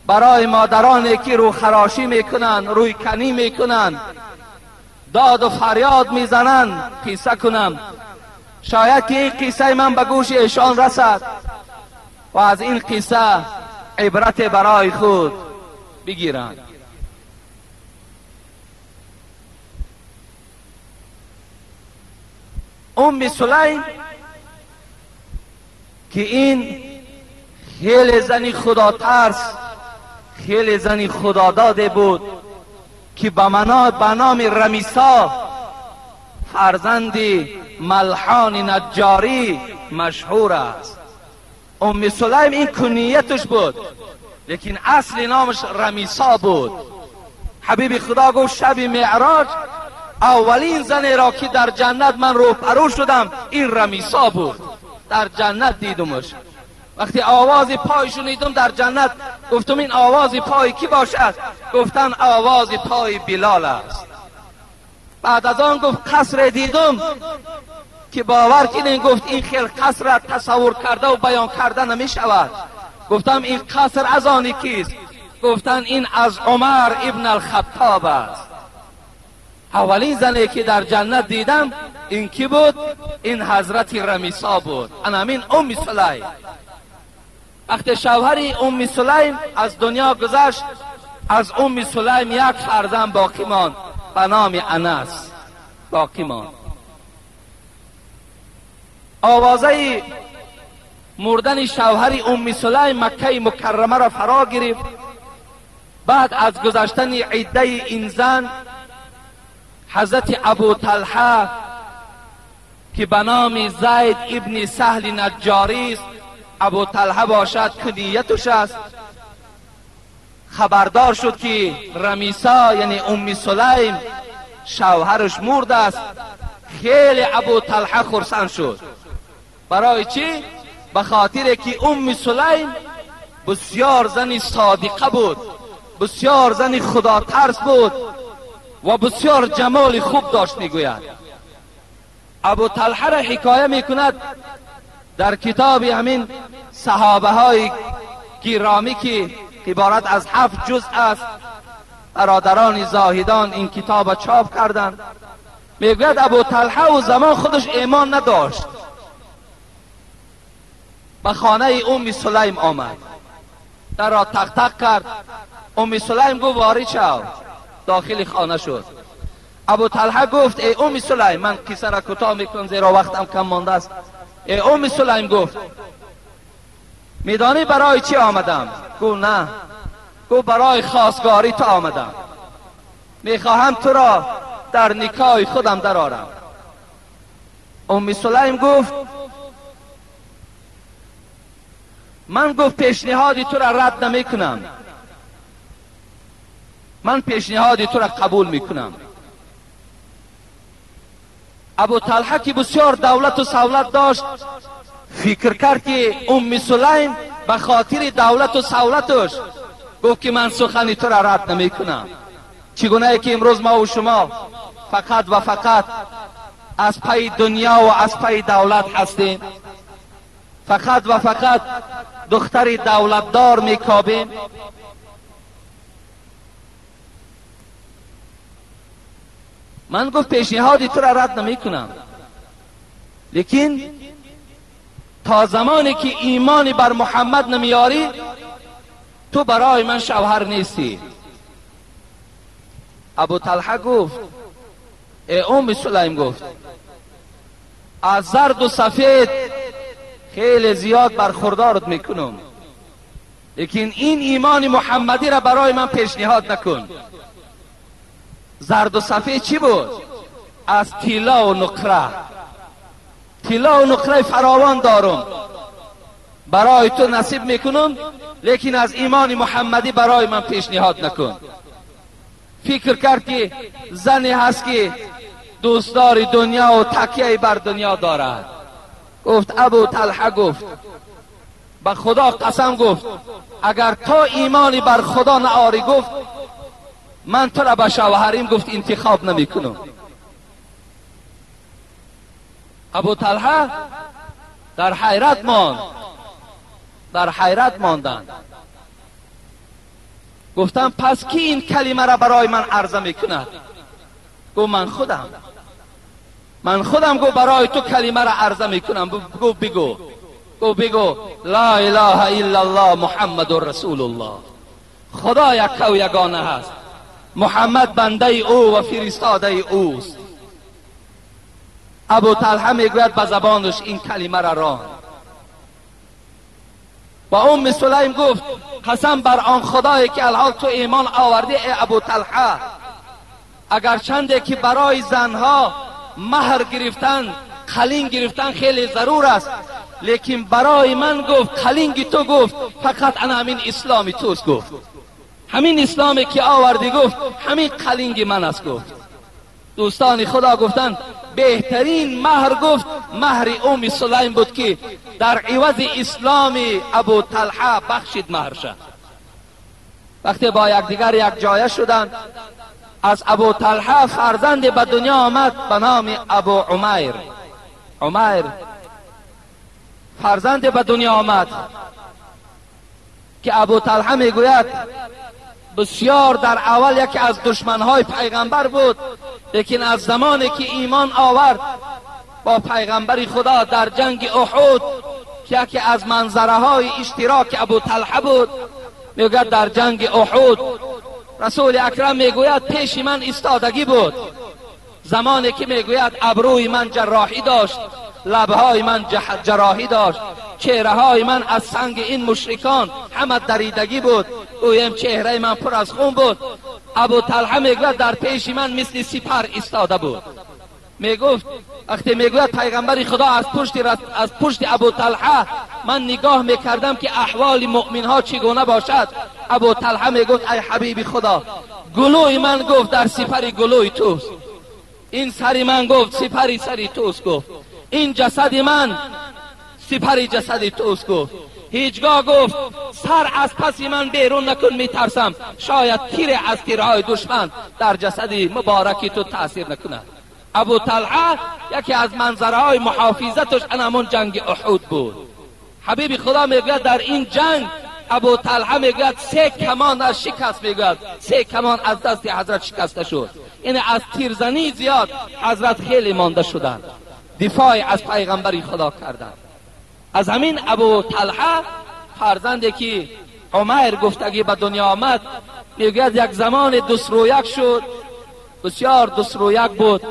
برای مادرانی که رو خراشی میکنن، روی کنی میکنن، داد و فریاد میزنن قصه کنم. شاید که این قصه من به گوش ایشان رسد و از این قصه عبرت برای خود بگیرند. سلیم که این خیلی زنی خدا ترس، خیلی زنی خدا داده بود که به نام رمیسا فرزند ملحان نجاری مشهور است. سلیم این کنیتش بود، لیکن اصل نامش رمیسا بود. حبیب خدا گفت شب معراج اولین زنی را که در جنت من روپرو شدم این رمیسا بود. در جنت دیدمش. وقتی آواز پای شنیدم در جنت گفتم این آواز پای کی باشد؟ گفتن آواز پای بلال است. بعد از آن گفت قصر دیدم که باور کنین، گفت این خیلی قصر را تصور کرده و بیان کرده نمی شود. گفتم این قصر از آنی کیست؟ گفتن این از عمر ابن الخطاب است. اولین زنی که در جنت دیدم این کی بود؟ این حضرت رمیسا بود. همین سلیم. وقتی شوهر سلیم از دنیا گذشت، از سلیم یک فرزند باقی ماند به نام انس باقی ماند. آوازه مردن شوهر سلیم مکه مکرمه را فرا گرفت. بعد از گذشتن عده این زن، حضرت ابو طلحه که به نام زید ابن سهل نجاری است، ابو طلحه باشد کنیتش است، خبردار شد که رمیسا یعنی سلیم شوهرش مرده است. خیلی ابو طلحه خرسند شد. برای چی؟ به خاطر که سلیم بسیار زنی صادقه بود، بسیار زنی خدا ترس بود و بسیار جمال خوب داشت. میگوید ابو طلحه را حکایه میکند در کتاب همین صحابه های گرامی که عبارت از 7 جزء است. برادران زاهدان این کتاب چاپ کردند. میگوید ابو طلحه و زمان خودش ایمان نداشت. به خانه سلیم آمد، در را تق تق کرد. سلیم گفت وارد شو. داخل خانه شد. ابو طلحه گفت ای سلیم، من قصه را کوتاه میکنم زیرا وقتم کم مانده است. ای سلیم گفت میدانی برای چی آمدم؟ گفت نه. گفت برای خواستگاری تو آمدم، میخواهم تو را در نکاح خودم درآورم. سلیم گفت من پیشنهاد تو را رد نمی کنم، من پیشنهاد تو را قبول میکنم. ابو طلحه که بسیار دولت و سولت داشت فکر کرد که سلیم به خاطر دولت و سولتش گفت که من سخن تو را رد نمی کنم. چگونه که امروز ما و شما فقط و فقط از پای دنیا و از پای دولت هستیم، فقط و فقط دختر دولتدار میکابیم. من گفت پیشنهادی تو را رد نمی کنم، لیکن تا زمانی که ایمانی بر محمد نمیاری تو برای من شوهر نیستی. ابو طلحه گفت ای سلیم، گفت از زرد و سفید خیلی زیاد برخوردارت میکنم، لیکن این ایمان محمدی را برای من پیشنهاد نکن. زرد و سفید چی بود؟ از طلا و نقره، طلا و نقره فراوان دارم برای تو نصیب میکنم، لیکن از ایمان محمدی برای من پیشنهاد نکن. فکر کرد که زنی هست که دوستدار دنیا و تکیه بر دنیا دارد. گفت ابو طلحه گفت به خدا قسم، گفت اگر تو ایمانی بر خدا نآری، گفت من تو را به شوهریم گفت انتخاب نمی کنم. ابو طلحه در حیرت ماند. در حیرت ماندند. گفتم پس کی این کلمه را برای من عرضه میکند؟ گفت من خودم گفت برای تو کلمه را عرضه میکنم. گفت بگو لا اله الا الله محمد رسول الله. خدا یک و یگانه هست، محمد بنده او و فرستاده اوست. ابو طلحه میگوید به زبانش این کلمه را راند. و ام سلیم گفت قسم بر آن خدایی که الحال تو ایمان آوردی ای ابو طلحه، اگرچنده که برای زنها مهر گرفتن، قلین گرفتن خیلی ضرور است، لیکن برای من گفت قلینگی تو گفت فقط انا همین اسلامی توست. گفت همین اسلامی که آوردی گفت همین قلینگ من است. گفت دوستان خدا گفتن بهترین مهر گفت مهر ام سلیم بود که در عوض اسلام ابو طلحه بخشید مهر شد. وقتی با یکدیگر یک جایه شدند، از ابو طلحه فرزند به دنیا آمد به نام ابو عمیر فرزند به دنیا آمد که ابو طلحه میگوید بسیار در اول یکی از دشمنهای پیغمبر بود، لیکن از زمانی که ایمان آورد با پیغمبر خدا در جنگ احد که یکی از منظره های اشتراک ابو طلحه بود، میگوید در جنگ احد رسول اکرم میگوید پیش من ایستادگی بود، زمانی که میگوید ابروی من جراحی داشت، لبهای من جراحی داشت، چهره های من از سنگ این مشرکان همه دریدگی بود، اویم چهره من پر از خون بود. ابو طلحه میگوید در پیش من مثل سپر ایستاده بود. میگفت وقتی میگوید پیغمبر خدا از پشت ابو طلحه من نگاه میکردم که احوال مؤمن ها چگونه باشد. ابو طلحه میگفت ای حبیب خدا، گلوی من گفت در سپر گلوی توست، این سری من گفت سپری سری توست، گفت این جسد من سپری جسد توست، گفت هیچگاه گفت سر از پسی من بیرون نکن، میترسم شاید تیر از تیرهای دشمن در جسد مبارکی تو تأثیر نکند. ابو طلحه یکی از منظرهای محافظتش انمون جنگ احد بود. حبیب خدا میگوید در این جنگ ابو طلحه میگوید 3 کمان از شکست، میگوید 3 کمان از دست حضرت شکسته شد. یعنی از تیرزنی زیاد حضرت خیلی مانده شدند، دفاع از پیغمبر خدا کردند. از همین ابو طلحه فرزندی که عمیر گفتگی به دنیا آمد، میگوید یک زمان دسرویک شد، بسیار دسرویک بود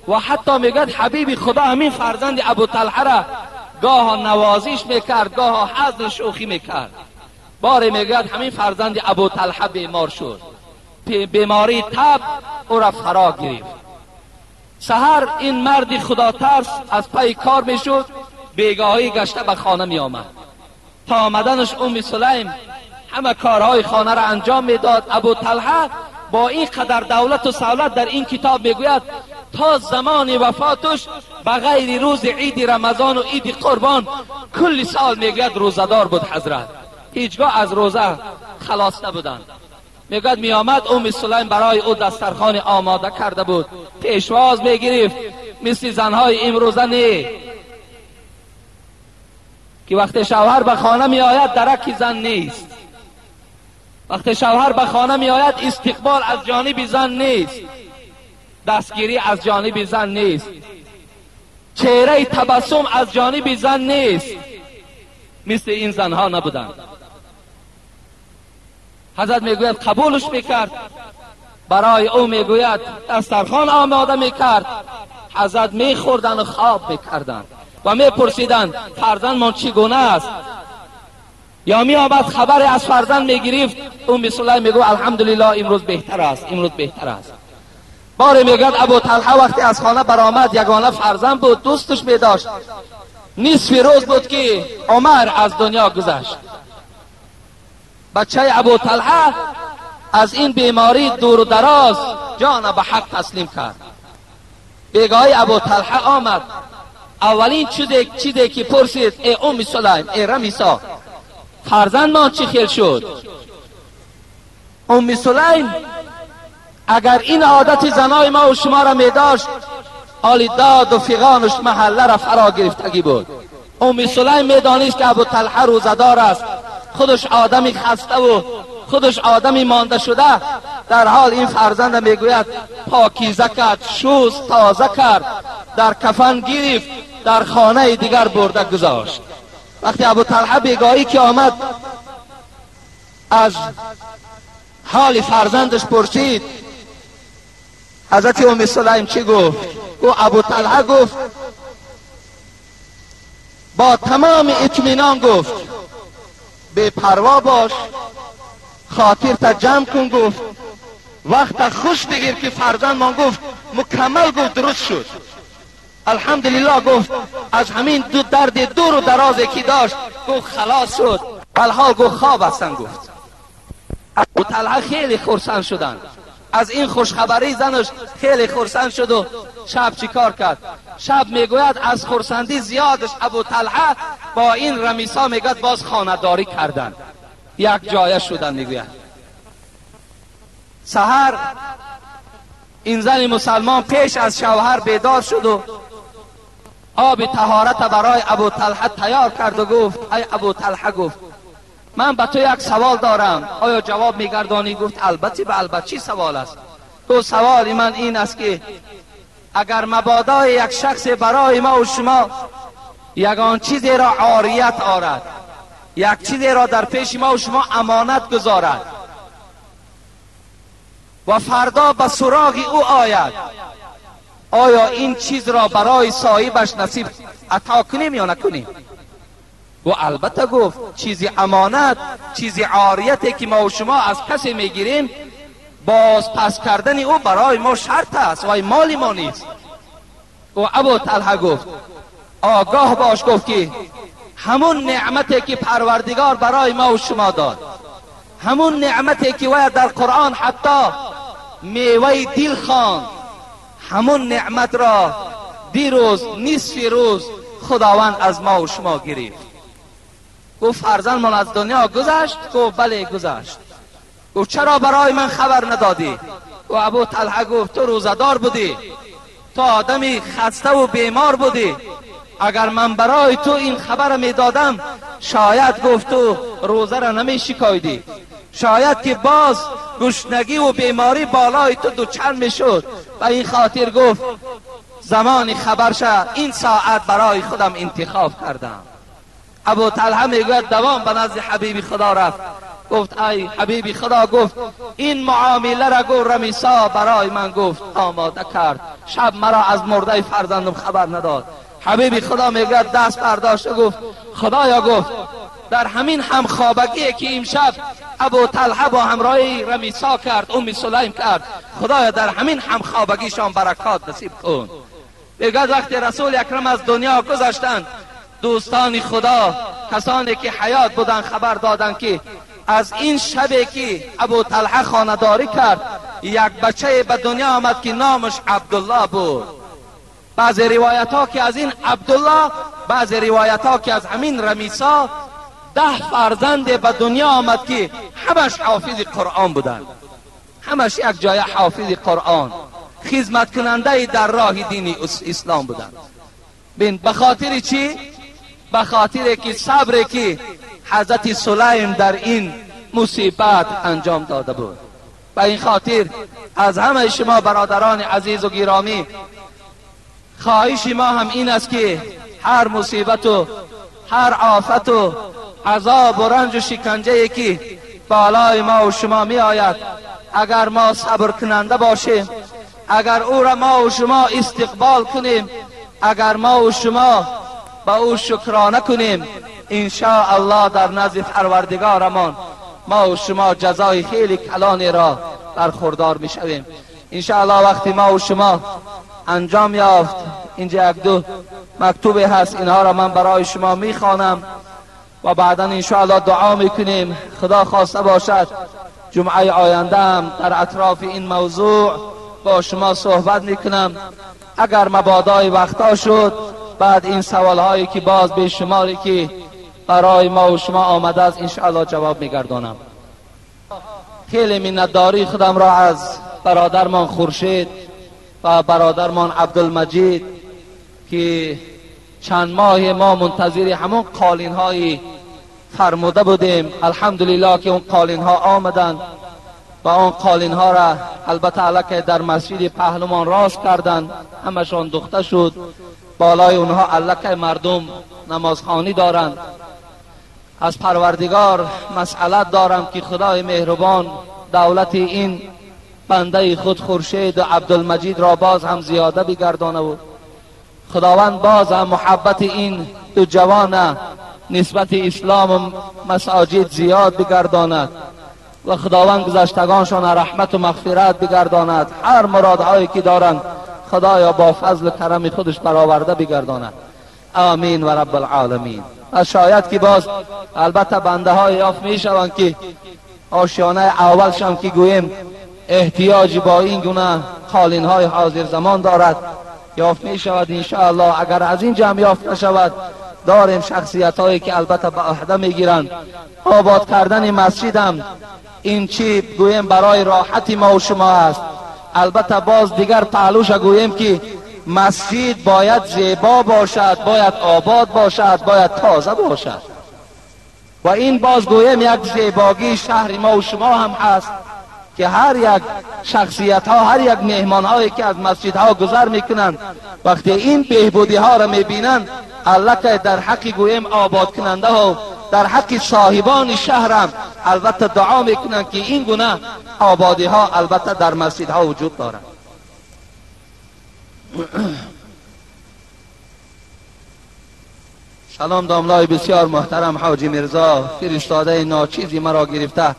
و حتی میگوید حبیب خدا همین فرزند ابو طلحه را گاه نوازش میکرد، گاه حزن شوخی میکرد. باری میگوید همین فرزند ابو طلحه بیمار شد، بیماری تب او را فرا گرفت. سحر این مرد خدا ترس از پای کار میشد، بیگاهی گشته به خانه می آمد. تا آمدنش ام سلیم همه کارهای خانه را انجام میداد. ابو طلحه با این قدر دولت و سهولت در این کتاب میگوید تا زمان وفاتش بغیر روز عید رمضان و عید قربان کل سال میگوید روزدار بود حضرت، هیچگاه از روزه خلاص نبودند. میگوید می آمد ام سلیم برای او دسترخوان آماده کرده بود، پیشواز میگرفت مثل زنهای امروزه نه که وقتی شوهر به خانه می آید درک زن نیست، وقتی شوهر به خانه می آید استقبال از جانب زن نیست، دستگیری از جانب زن نیست، چهره تبسم از جانب زن نیست. مثل این زنها نبودند. حضرت میگوید قبولش میکرد، برای او میگوید دسترخوان آماده میکرد، حضرت میخوردن و خواب میکردند و میپرسیدند فرزند من چگونه است، یا می آمد خبر از فرزند میگرفت، ام سلیم میگو الحمدلله امروز بهتر است، امروز بهتر است. باری میگوید ابو طلحه وقتی از خانه برآمد یگانه فرزند بود، دوستش میداشت. نصف روز بود که عمر از دنیا گذشت. بچه ابو طلحه از این بیماری دور و دراز جان به حق تسلیم کرد. بیگاهی ابو طلحه آمد، اولین چیزی که پرسید ای ام سلیم، ای رمیسا، فرزند ما چی خیل شد؟ ام سلیم اگر این عادت زنای ما و شما را می داشت، آل داد و فیغانش محله را فرا گرفتگی بود. ام سلیم می دانست که ابو طلحه روزدار است، خودش آدمی خسته و خودش آدمی مانده شده، در حال این فرزند میگوید پاکیزه کرد، شست تازه کرد، در کفن گرفت، در خانه دیگر برده گذاشت. وقتی ابو طلحه بیگاهی که آمد از حال فرزندش پرسید، حضرت ام سلیم چی گفت؟ ابو طلحه گفت با تمام اطمینان گفت بے پروا باش، خاطر تا جمع کن، گفت وقت خوش بگیر که فرزند من گفت مکمل گفت درست شد، الحمدلله گفت از همین دو درد دور و درازی که داشت گفت خلاص شد، الحال گفت خواب هستن. گفت ابو طلحه خیلی خرسند شدن از این خوشخبری، زنش خیلی خرسند شد و شب چیکار کرد؟ شب میگوید از خرسندی زیادش ابو طلحه با این رمیسا میگوید باز خانه‌داری کردن، یک جایه شدن. میگوید سحر این زن مسلمان پیش از شوهر بیدار شد و آب طهارت برای ابو طلحه تیار کرد و گفت ای ابو طلحه، گفت من به تو یک سوال دارم، آیا جواب میگردانی؟ گفت البته به البته. چی سوال است؟ تو سوال من این است که اگر مبادا یک شخص برای ما و شما یگان چیزی را عاریت آرد، یک چیزی را در پیش ما و شما امانت گذارد و فردا به سراغ او آید، آیا این چیز را برای صاحبش نصیب عطا کنیم یا نکنیم؟ و البته گفت چیزی امانت، چیزی عاریتی که ما و شما از کسی میگیریم باز پس کردن او برای ما شرط است و مال ما نیست. و ابو طلحه گفت آگاه باش، گفت که همون نعمتی که پروردگار برای ما و شما داد، همون نعمتی که وی در قرآن حتی میوه دل خواند، همون نعمت را دیروز نصف روز خداوند از ما و شما گرفت. گفت فرزند من از دنیا گذشت؟ گفت بله گذشت. گفت چرا برای من خبر ندادی؟ و ابو طلحه گفت تو روزدار بودی، تو آدمی خسته و بیمار بودی، اگر من برای تو این خبر می دادم شاید گفت تو روزه را نمی شکایدی، شاید که باز گشنگی و بیماری بالای تو دوچار می شد، و این خاطر گفت زمان خبرشه این ساعت برای خودم انتخاب کردم. ابو طلحه میگوید دوام به نزد حبیب خدا رفت، گفت ای حبیب خدا، گفت این معامله را گفت رمیسا برای من گفت آماده کرد، شب مرا از مرده فرزندم خبر نداد. حبیب خدا میگوید دست برداشت و گفت خدایا، گفت در همین همخوابگی که امشب ابو طلحه با همراهی رمیسا کرد، ام سلیم کرد، خدایا در همین همخوابگیشان برکات نصیب کن. میگوید وقتی رسول اکرم از دنیا گذشتند، دوستان خدا، کسانی که حیات بودن خبر دادند که از این شبی که ابو طلحه خانه‌داری کرد یک بچه به دنیا آمد که نامش عبدالله بود. بعضی روایت ها که از این عبدالله، بعضی روایت ها که از همین رمیسا 10 فرزند به دنیا آمد که همش حافظ قرآن بودند، همش یک جای حافظ قرآن، خدمت کننده در راه دین اسلام بودند. بین به خاطر چی؟ به خاطر که صبری که حضرت سلیم در این مصیبت انجام داده بود. و این خاطر از همه شما برادران عزیز و گرامی خواهش ما هم این است که هر مصیبت و هر آفت و عذاب و رنج و شکنجه‌ای که بالای ما و شما می آید، اگر ما صبر کننده باشیم، اگر او را ما و شما استقبال کنیم، اگر ما و شما با او شکرانه کنیم، ان شاء الله در نزد پروردگارمان ما و شما جزای خیلی کلانی را برخوردار می شویم. ان شاء الله وقتی ما و شما انجام یافت، اینجا یک دو مکتوب هست، اینها را من برای شما می خوانم و بعدا ان شاء الله دعا میکنیم. خدا خواسته باشد جمعه آینده هم در اطراف این موضوع با شما صحبت میکنم. اگر مبادای وقتا شد بعد این سوال هایی که باز به شماری که برای ما و شما آمده است ان شاء الله جواب میگردانم. خیلی منتداری خودم را از برادرمان خورشید و برادرمان عبدالمجید که چند ماه ما منتظر همون قالین های فرموده بودیم. الحمدلله که اون قالین ها آمدن و اون قالین ها را البته علاکه در مسجد پهلوان راست کردن، همشان دوخته شد. بالای اونها علاکه مردم نمازخوانی دارند. از پروردگار مسئلت دارم که خدای مهربان دولت این بنده خود خورشید و عبدالمجید را باز هم زیاده بگردانه و خداوند باز هم محبت این دو جوان نسبت اسلام و مساجد زیاد بگرداند و خداوند گذشتگانشان رحمت و مغفرت بگرداند. هر مرادهایی که دارند خدایا با فضل و کرم خودش برآورده بگرداند. آمین و رب العالمین. و شاید که باز البته بنده های یافت می شوند که آشیانه اولشم که گویم احتیاجی با این گونه قالین های حاضر زمان دارد یافت می شود. انشاءالله اگر از این جمع یافت نشود داریم شخصیت هایی که البته به عهده می گیرند. آباد کردن مسجد هم این چی گویم برای راحتی ما و شما است. البته باز دیگر پهلوش گویم که مسجد باید زیبا باشد، باید آباد باشد، باید تازه باشد و این باز گویم یک زیباگی شهر ما و شما هم هست که هر یک شخصیت ها، هر یک مهمان هایی که از مسجد ها گذر میکنند وقتی این بهبودی ها را میبینند البته در حق گویم آباد کننده ها، در حق صاحبان شهرم البته دعا میکنند که این گونه آبادی ها البته در مسجد ها وجود دارد. سلام داملای بسیار محترم حاجی مرزا فرستاده ناچیزی مرا گرفته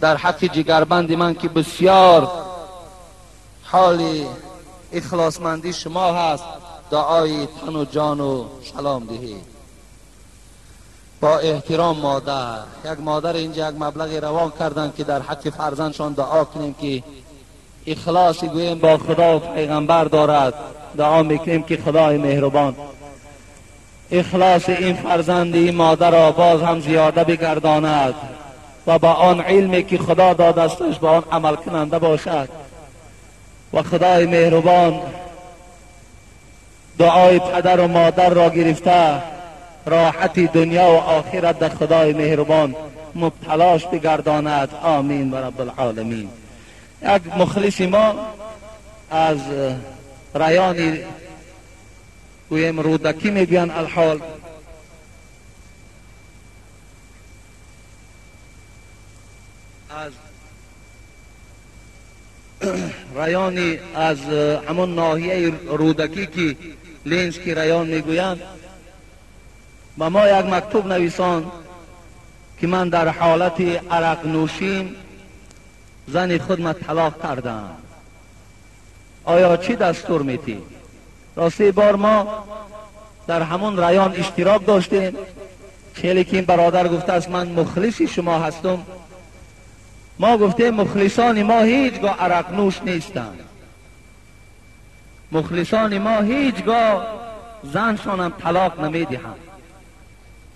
در حق جگربند من که بسیار حال اخلاصمندی شما هست دعای تن و جان و سلام دهید. با احترام مادر، یک مادر اینجا یک مبلغ روان کردن که در حق فرزندشان دعا کنیم که اخلاصی گویم با خدا و پیغمبر دارد. دعا میکنیم که خدای مهربان اخلاص این فرزند این مادر را باز هم زیاده بگرداند و با آن علمی که خدا دادستش با آن عمل کننده باشد و خدای مهربان دعای پدر و مادر را گرفته راحت دنیا و آخرت در خدای مهربان مبتلاش بگرداند. آمین و رب العالمین. یک مخلص ما از رایان گویم رودکی میگویند الحال از رایانی از همون ناحیه رودکی که لنز کی رایان میگویند و ما یک مکتوب نویسان که من در حالت عرق نوشیم زن خود ما طلاق کردم، آیا چی دستور میتی؟ راستی بار ما در همون رایان اشتراک داشتیم، چهلی که این برادر گفته است من مخلصی شما هستم. ما گفتیم مخلصان ما هیچگاه عرق نوش نیستند، مخلصان ما هیچگاه زنشان هم طلاق نمیدهند.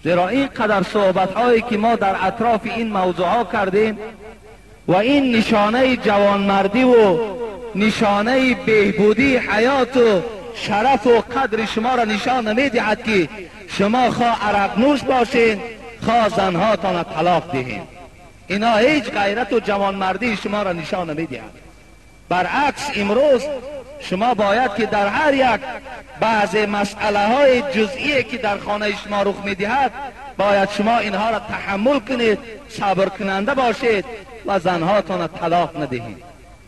زیرا این قدر صحبت هایی که ما در اطراف این موضوع ها کردیم و این نشانه جوانمردی و نشانه بهبودی حیات و شرف و قدر شما را نشان نمیدهد که شما خواه عرق نوش باشین خواه زنهاتان طلاق دهین. اینا هیچ غیرت و جوانمردی شما را نشان نمیدهد. برعکس امروز شما باید که در هر یک بعض مسئله های جزئی که در خانه شما رخ میدهد باید شما اینها را تحمل کنید، صبر کننده باشید و زنهاتان طلاق ندهید.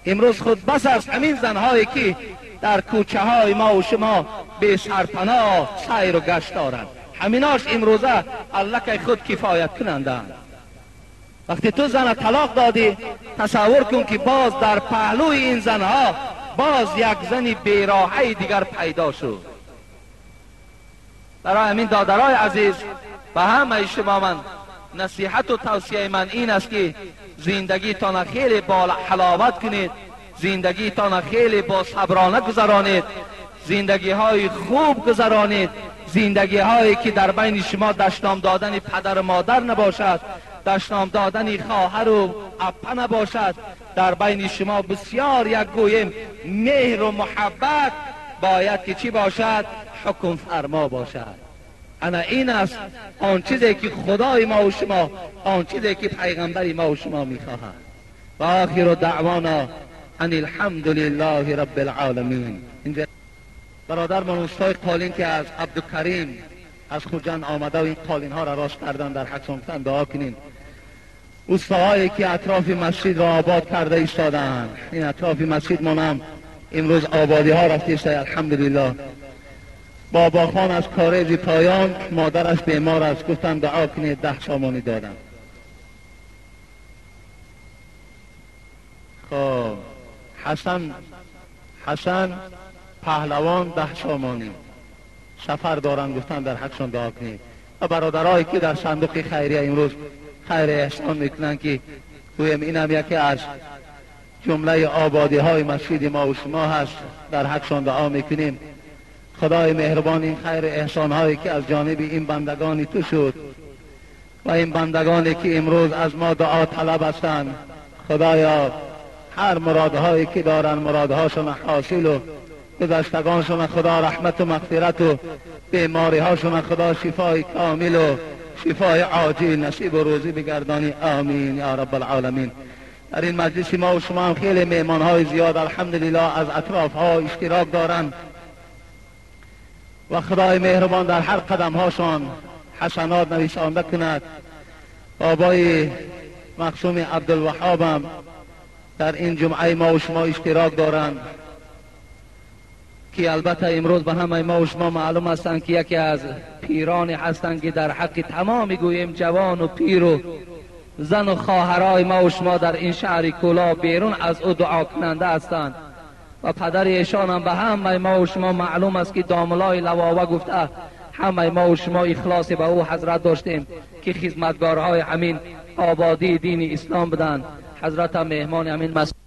امروز خود بس از همین زنهایی که در کوچه های ما و شما به سرپناه سیر و گشت دارند، همیناش امروزه الکه خود کفایت کنندند. وقتی تو زن طلاق دادی تصور کن که باز در پهلوی این زنها باز یک زنی بیراهه دیگر پیدا شد. برای همین دادرای عزیز به همه شما من نصیحت و توصیه من این است که زندگی تان خیلی با حلاوت کنید، زندگی تان خیلی با صبرانه گذرانید، زندگی های خوب گذرانید، زندگی هایی که در بین شما دشنام دادن پدر و مادر نباشد، دشنام دادن خواهر و اپا نباشد، در بین شما بسیار یک گویم مهر و محبت باید که چی باشد؟ حکم فرما باشد. انا این است آن چیزی که خدای ما و شما، آن چیزی که پیغمبری ما و شما میخواهد. و آخر دعوانا ان الحمد لله رب العالمین. اینجا برادر من استای قالین که از عبدالکریم از خوجند آمده و این قالین ها را راست کردن در حق سمتن دعا کنین. اوستاهایی که اطراف مسجد را آباد کرده ایستادند، این اطراف مسجد منم امروز آبادی ها رفته است الحمدلله. بابا خان از کارز پایان مادرش بیمار است، گفتم دعا کنید 10 سامانی دادم. خب حسن پهلوان 10 سامانی سفر دارن، گفتن در حقشان دعا کنید. و برادرایی که در صندوق خیریه امروز خیر احسان میکنن که گویم اینم یکی از جمله آبادی های مسجد ما و شما هست، در حقشان دعا میکنیم. خدای مهربان این خیر احسان هایی که از جانب این بندگانی تو شد و این بندگانی که امروز از ما دعا طلب هستند، خدایا هر مرادهایی که دارن مرادهاشون حاصل و گذشتگانشون خدا رحمت و مغفرت و بیماری هاشون خدا شفای کامل و شفای عاجل نصیب و روزی بگردانی. آمین یا رب العالمین. در این مجلس ما و شما هم خیلی مهمان های زیاد الحمدلله از اطراف ها اشتراک دارن و خدای مهربان در هر قدم هاشان حسنات نویسنده کند. بابای مقسوم عبدالوهاب هم در این جمعه ما و شما اشتراک دارند که البته امروز به همه ما و شما معلوم هستند که یکی از پیرانی هستند که در حق تمام گویم جوان و پیر و زن و خواهرای ما و شما در این شهر کولا بیرون از او دعا کننده هستند و پدر ایشان هم به همه ما و شما معلوم است که داملای لواوه گفته همه ما و شما اخلاص به او حضرت داشتیم که خدمتگارهای همین آبادی دین اسلام بدن. حضرت مهمان همین مسجد